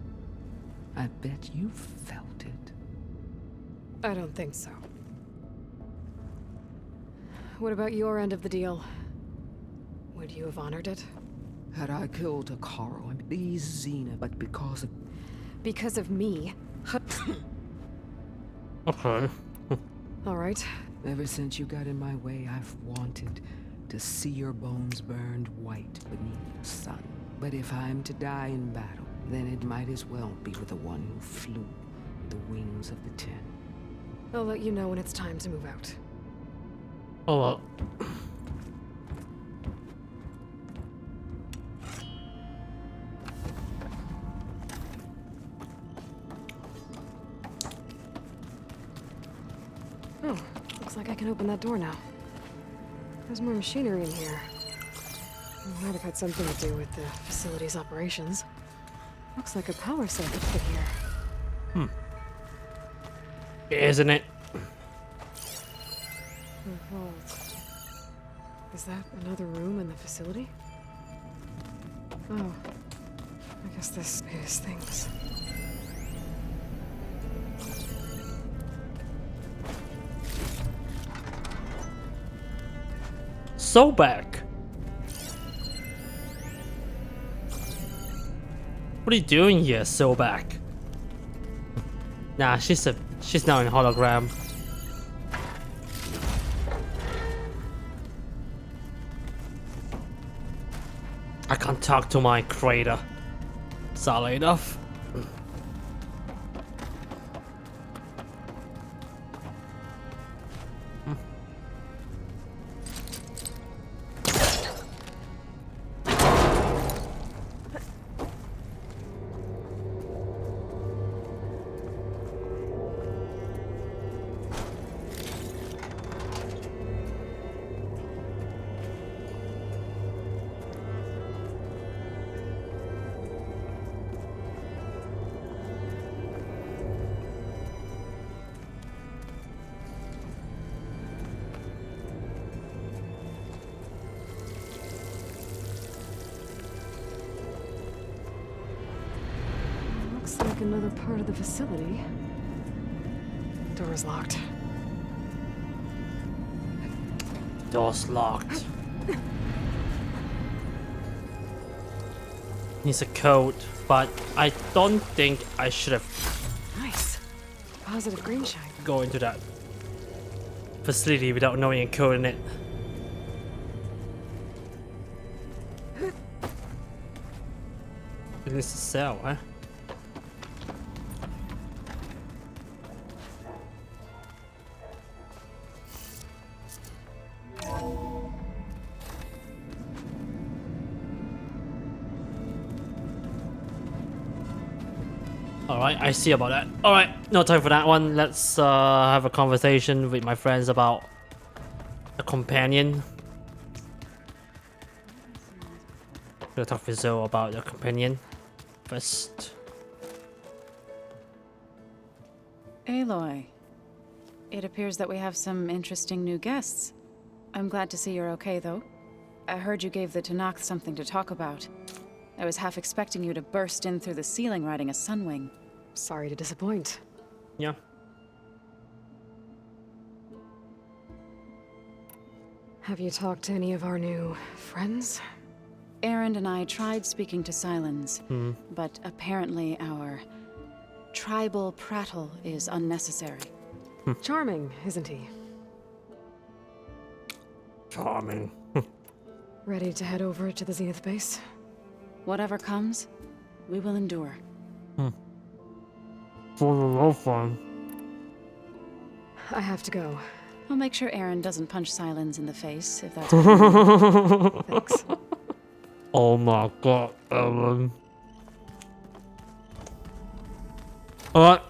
I bet you felt it. I don't think so. What about your end of the deal? Would you have honored it? Had I killed Hekarro and these Zenith, but because of... Because of me? Okay. Alright. Ever since you got in my way, I've wanted to see your bones burned white beneath the sun. But if I'm to die in battle, then it might as well be with the one who flew the wings of the Ten. I'll let you know when it's time to move out. Oh well. Oh, looks like I can open that door now. There's more machinery in here. It might have had something to do with the facility's operations. Looks like a power circuit fit here. Isn't it? A vault. Is that another room in the facility? Oh. I guess this is things. Sobeck. What are you doing here, Sobeck? Nah, she's now in hologram. I can't talk to my crater. Solid enough. Looks like another part of the facility. Door's locked. Door's locked. Needs a code, but I don't think I should have Nice. Positive green shine. go into that facility without knowing a code in it. This is a cell, huh? Alright, I see about that. Alright, no time for that one. Let's have a conversation with my friends about a companion. Gonna talk with Zoe about the companion first. Aloy, it appears that we have some interesting new guests. I'm glad to see you're okay, though. I heard you gave the Tenakth something to talk about. I was half expecting you to burst in through the ceiling riding a sunwing. Sorry to disappoint. Yeah. Have you talked to any of our new friends? Erend and I tried speaking to Silence, but apparently our tribal prattle is unnecessary. Charming, isn't he? Charming. Ready to head over to the Zenith base? Whatever comes, we will endure. For the love fun. I have to go. I'll make sure Erend doesn't punch Silence in the face, if that's Thanks. Oh my god, Ellen. Alright.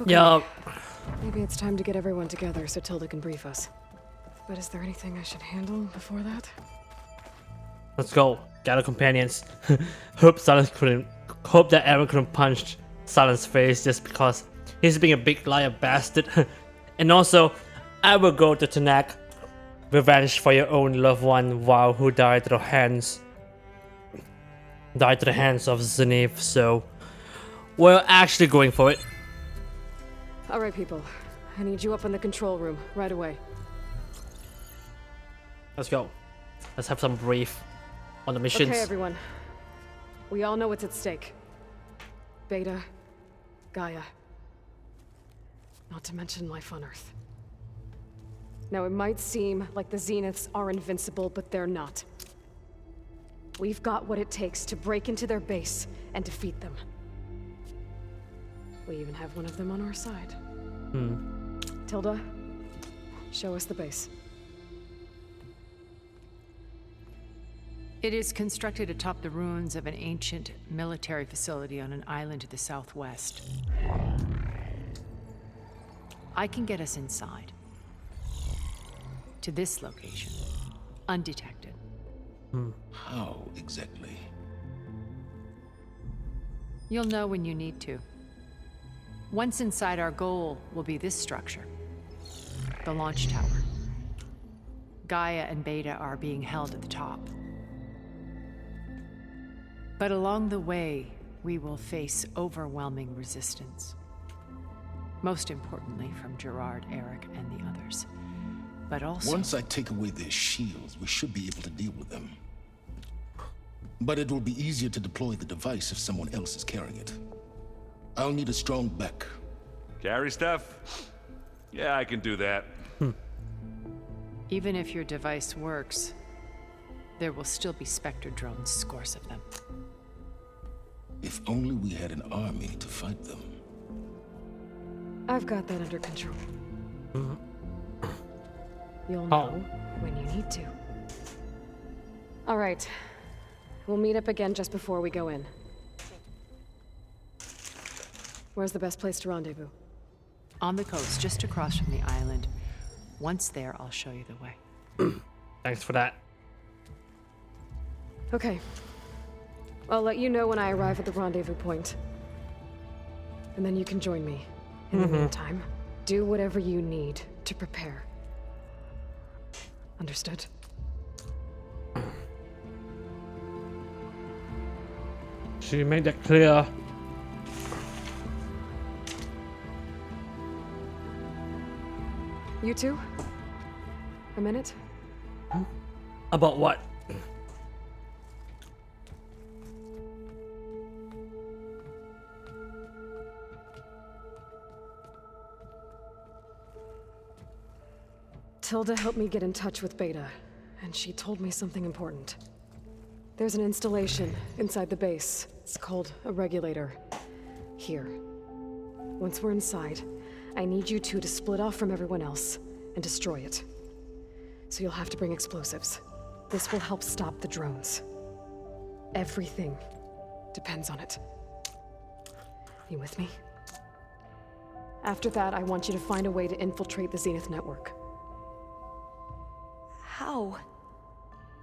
Okay. Yeah. Maybe it's time to get everyone together so Tilda can brief us. But is there anything I should handle before that? Let's go. Gather companions. Hope that Aaron couldn't punch Silence's face just because he's being a big liar bastard. And also, I will go to Tenakth. Revenge for your own loved one who died to the hands of Zenith, so we're actually going for it. Alright, people. I need you up in the control room right away. Let's go. Let's have some brief on the missions. Okay, everyone. We all know what's at stake. Beta, Gaia. Not to mention life on Earth. Now, it might seem like the Zeniths are invincible, but they're not. We've got what it takes to break into their base and defeat them. We even have one of them on our side. Tilda, show us the base. It is constructed atop the ruins of an ancient military facility on an island to the southwest. I can get us inside. To this location. Undetected. How exactly? You'll know when you need to. Once inside, our goal will be this structure. The launch tower. Gaia and Beta are being held at the top. But along the way, we will face overwhelming resistance. Most importantly, from Gerard, Eric, and the others. But also... Once I take away their shields, we should be able to deal with them. But it will be easier to deploy the device if someone else is carrying it. I'll need a strong back. Carry stuff? Yeah, I can do that. Even if your device works, there will still be Spectre drones, scores of them. If only we had an army to fight them. I've got that under control. You'll know when you need to. All right. We'll meet up again just before we go in. Where's the best place to rendezvous? On the coast, just across from the island. Once there, I'll show you the way. Thanks for that. Okay. I'll let you know when I arrive at the rendezvous point. And then you can join me. In the meantime, do whatever you need to prepare. Understood? She made that clear. You two? A minute? About what? Tilda helped me get in touch with Beta, and she told me something important. There's an installation inside the base. It's called a regulator. Here. Once we're inside, I need you two to split off from everyone else and destroy it. So you'll have to bring explosives. This will help stop the drones. Everything depends on it. You with me? After that, I want you to find a way to infiltrate the Zenith network. How?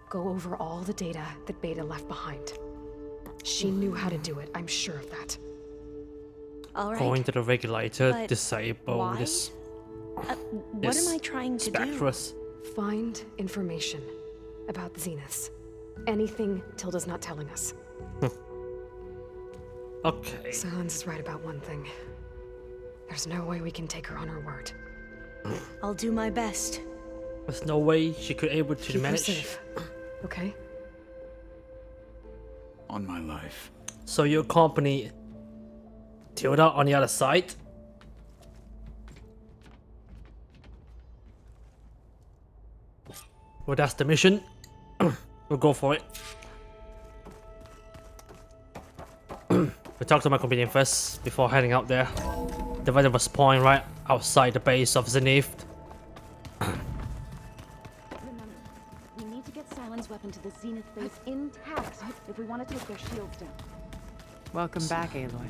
Go over all the data that Beta left behind. She knew how to do it, I'm sure of that. All right. Going to the regulator, But disable why? this. What am I trying to do? Find information about the Zeniths. Anything Tilda's not telling us. Okay. Silence is right about one thing. There's no way we can take her on her word. I'll do my best. There's no way she could able to Keep her manage. safe. Okay? On my life. So you accompany Tilda on the other side. Well, that's the mission. We'll go for it. We talked to my companion first before heading out there. The weather was pouring right outside the base of Zenith. Remember, we need to get Silent's weapon to the Zenith base intact if we want to take their shields down. Welcome back, Aloy.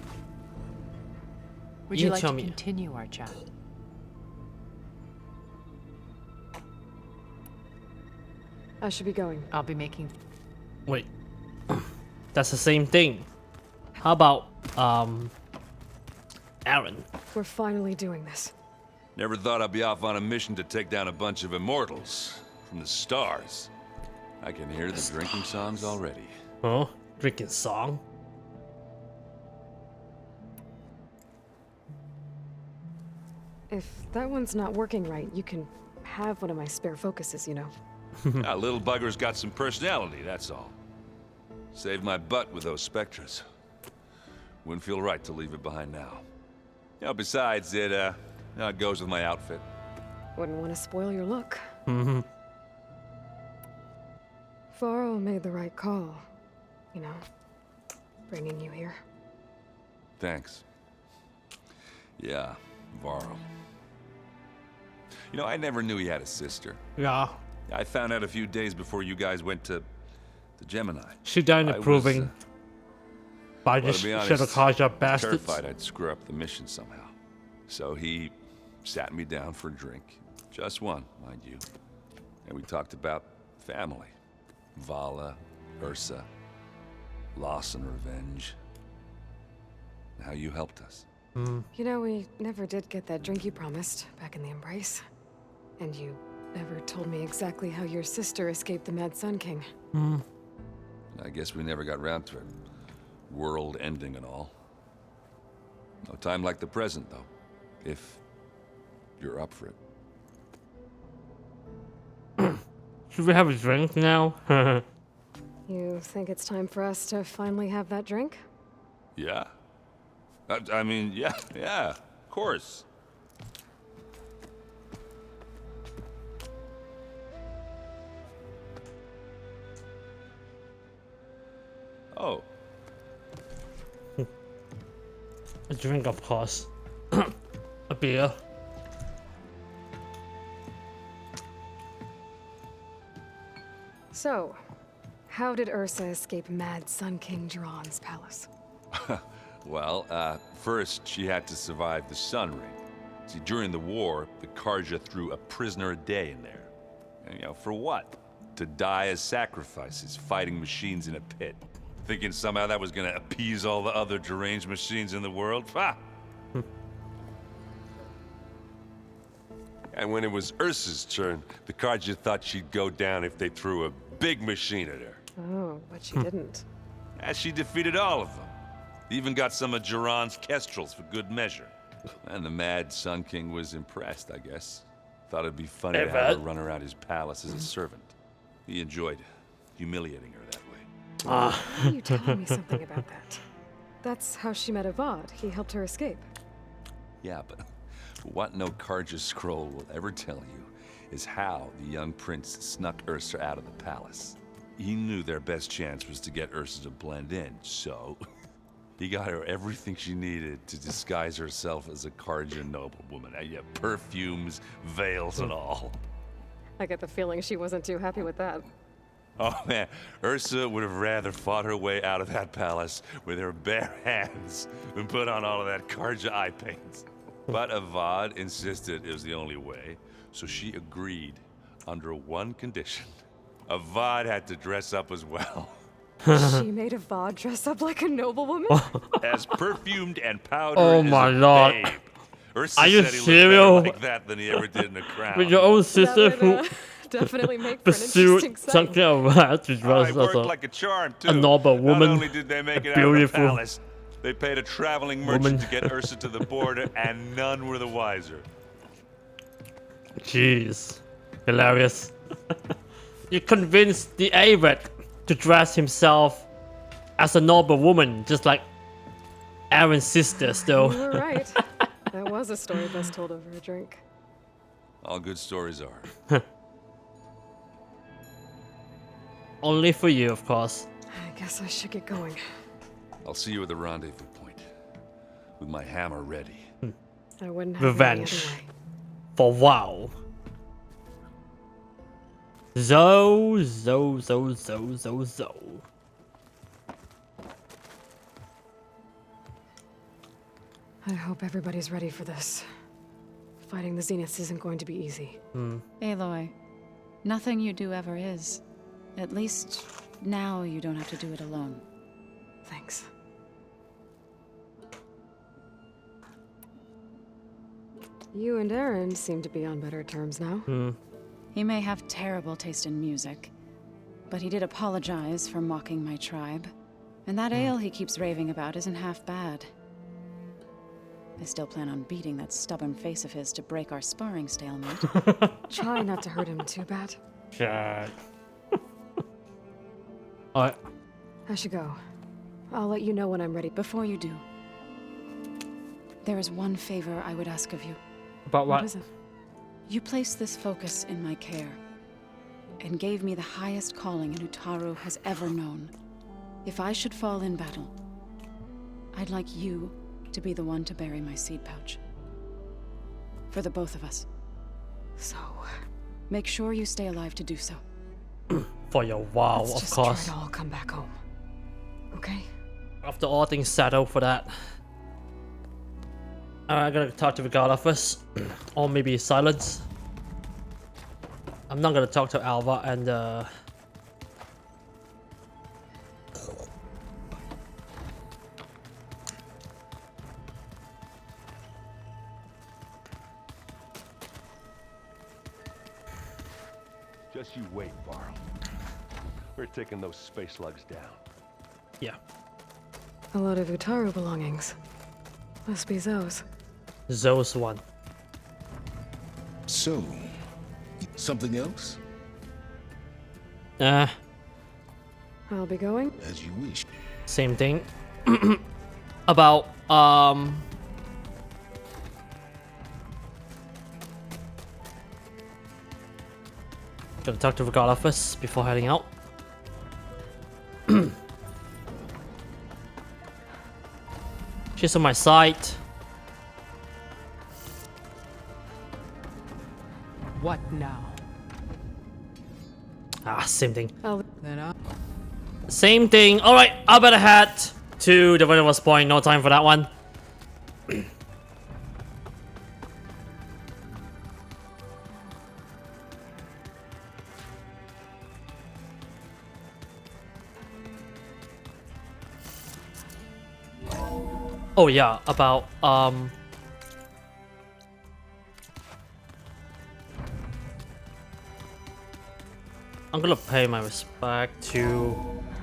Would You you like tell to me. continue our chat? I should be going. I'll be making... Wait. That's the same thing. How about, Aaron? We're finally doing this. Never thought I'd be off on a mission to take down a bunch of immortals from the stars. I can hear the drinking songs already. Huh? Drinking song? If that one's not working right, you can have one of my spare focuses, you know. That little bugger's got some personality, that's all. Saved my butt with those Spectres. Wouldn't feel right to leave it behind now. You know, besides, it goes with my outfit. Wouldn't want to spoil your look. Mm-hmm. Varl made the right call, you know, bringing you here. Thanks. Yeah, Varl. You know, I never knew he had a sister. Yeah. I found out a few days before you guys went to Gemini. She died I was, approving by well, this to be honest, Shadowcaja bastards. terrified I'd screw up the mission somehow. So he sat me down for a drink. Just one, mind you. And we talked about family. Vala, Ursa, loss and revenge. And how you helped us. You know, we never did get that drink you promised back in the Embrace. And you never told me exactly how your sister escaped the Mad Sun King. I guess we never got round to it. World ending and all. No time like the present, though. If you're up for it. Should we have a drink now? You think it's time for us to finally have that drink? Yeah? I mean, yeah, of course. Oh. A drink, of course. A beer. So, how did Ursa escape Mad Sun King Jiran's palace? Well, first she had to survive the Sun Ring. See, during the war, the Carja threw a prisoner a day in there. And, for what? To die as sacrifices, fighting machines in a pit. Thinking somehow that was gonna appease all the other deranged machines in the world? Ha! And when it was Ursa's turn, the Carja thought she'd go down if they threw a big machine at her. Oh, but she didn't. And she defeated all of them. Even got some of Jiran's kestrels for good measure. And the Mad Sun King was impressed, I guess. Thought it'd be funny to have her run around his palace as a servant. He enjoyed humiliating her that way. Why are you telling me something about that? That's how she met Avad. He helped her escape. Yeah, but what no Carja scroll will ever tell you is how the young prince snuck Ursa out of the palace. He knew their best chance was to get Ursa to blend in, so he got her everything she needed to disguise herself as a Carja noblewoman. Yeah, perfumes, veils, and all. I get the feeling she wasn't too happy with that. Oh man, Ursa would have rather fought her way out of that palace with her bare hands than put on all of that Carja eye paint. But Avad insisted it was the only way, so she agreed under one condition. Avad had to dress up as well. She made Avad dress up like a noblewoman? As perfumed and powdered Oh as my a god. babe. Ursa Are you said he looked serious? better like that than he ever did in a crown. With your own sister who definitely make for an pursued interesting sight. something around to Oh, dress it as worked like a charm, too. a noble woman. Not only did they make a it out of the beautiful palace, they paid a traveling merchant woman. to get Ursa to the border, and none were the wiser. Jeez. Hilarious. You convinced the Abbot to dress himself as a noble woman, just like Aaron's sister, still. You were right. That was a story best told over a drink. All good stories are. Only for you, of course. I guess I should get going. I'll see you at the rendezvous point, with my hammer ready. I wouldn't have it any Revenge. other way. For wow. Zo. I hope everybody's ready for this. Fighting the Zeniths isn't going to be easy. Aloy, nothing you do ever is. At least now you don't have to do it alone. Thanks. You and Aaron seem to be on better terms now. He may have terrible taste in music, but he did apologize for mocking my tribe. And that ale he keeps raving about isn't half bad. I still plan on beating that stubborn face of his to break our sparring stalemate. Try not to hurt him too bad. Shit. Alright. I should go. I'll let you know when I'm ready. Before you do, there is one favor I would ask of you. About what? What is it? You placed this focus in my care, and gave me the highest calling an Utaru has ever known. If I should fall in battle, I'd like you to be the one to bury my seed pouch. For the both of us. So, make sure you stay alive to do so. For your wow, Let's of just course. try to all come back home. Okay? After all things settled for that. Alright, I'm gonna talk to Regala first. Or maybe silence. I'm not gonna talk to Alva and Just you wait, Varl. We're taking those space slugs down. yeah. A lot of Utaru belongings. Must be Zoe's. Zoe's one. So, something else? I I'll be going. As you wish. Same thing. About Gonna talk to Regala first before heading out. She's on my side. What now? Same thing. Then Same thing. Alright, I better head to the Reservoir Point. No time for that one. Oh yeah, about I'm gonna pay my respect to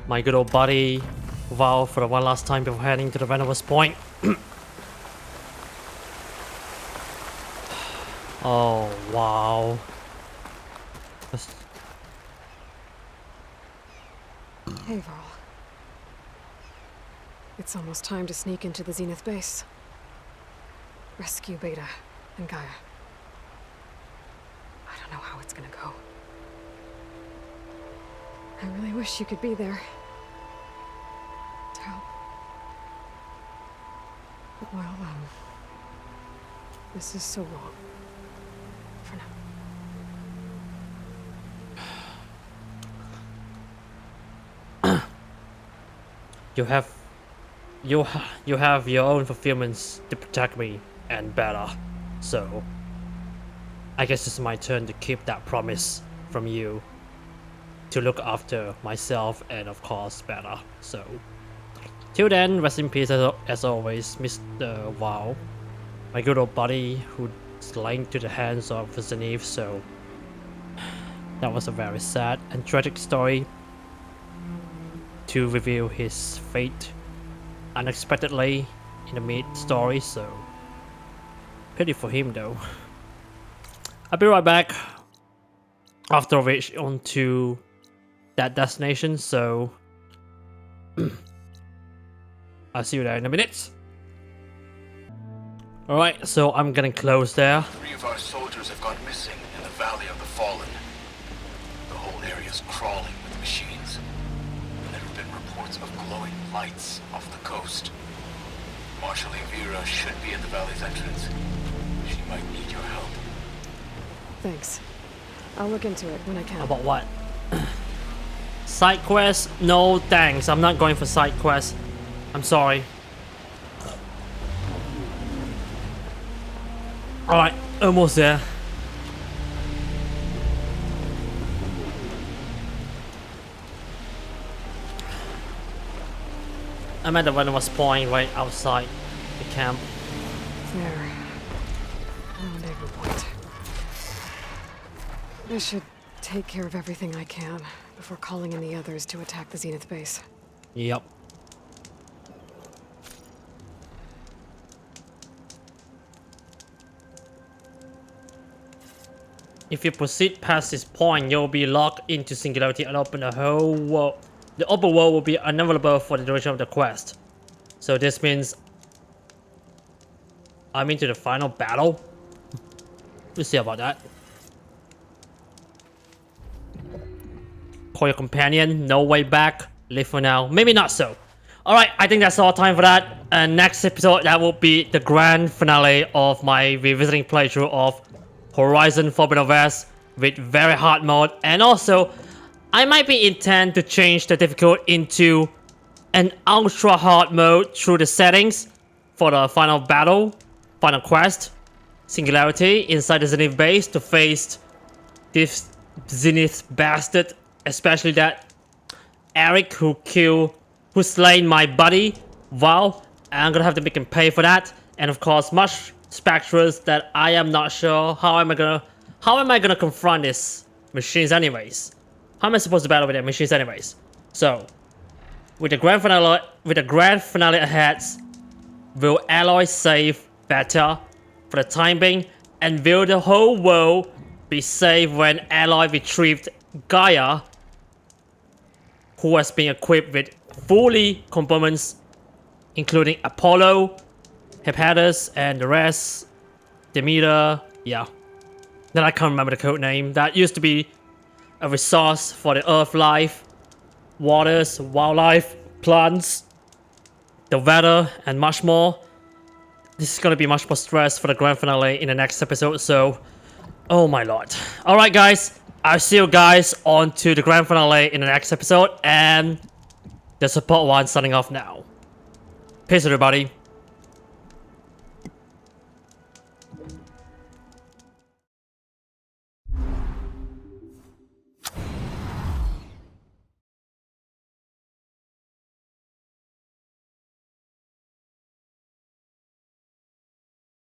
my good old buddy Val for the one last time before heading to the Venomous Point. Oh wow. Hey, Varl. It's almost time to sneak into the Zenith base. Rescue Beta and Gaia. I don't know how it's gonna go. I really wish you could be there to help. Well, this is so wrong. For now. You have your own fulfillments to protect me and better, so I guess it's my turn to keep that promise from you to look after myself and of course better. So till then, rest in peace as always, Mr. Wow, my good old buddy who's slain to the hands of the Zenith. So that was a very sad and tragic story to reveal his fate unexpectedly in the mid-story, so pity for him though. I'll be right back after I reach onto that destination, so I'll see you there in a minute. Alright, so I'm getting close there. 3 of our soldiers have gone missing in the Valley of the Fallen. The whole area's crawling with machines. There have been reports of glowing lights off the coast. Marshalling Vera should be at the valley's entrance. She might need your help. Thanks. I'll look into it when I can. About what? Side quest? No thanks. I'm not going for side quest. I'm sorry. Alright, almost there. I'm at the Venomous Point right outside the camp. There. Rendezvous point. I should take care of everything I can before calling in the others to attack the Zenith base. Yep. If you proceed past this point, you'll be locked into Singularity and open the whole world. The open world will be unavailable for the duration of the quest. So this means I'm into the final battle. We'll see about that. Call your companion, no way back. Live for now. Maybe not so. Alright, I think that's all time for that. And next episode, that will be the grand finale of my revisiting playthrough of Horizon Forbidden West with very hard mode. And also, I might be intent to change the difficulty into an ultra hard mode through the settings for the final battle, final quest, Singularity inside the Zenith base to face this Zenith bastard, especially that Eric who slain my buddy. Wow, I'm gonna have to make him pay for that, and of course much specters that I am not sure how am I gonna confront these machines anyways. How am I supposed to battle with their machines anyways? So with the grand finale ahead, will Aloy save better for the time being, and will the whole world be saved when Aloy retrieved Gaia, who has been equipped with fully components, including Apollo, Hephaestus, and the rest. Demeter, yeah. Then I can't remember the code name. That used to be a resource for the earth life, waters, wildlife, plants, the weather, and much more. This is gonna be much more stress for the grand finale in the next episode, so oh my lord. Alright guys, I'll see you guys on to the grand finale in the next episode, and the support one signing off now. Peace everybody.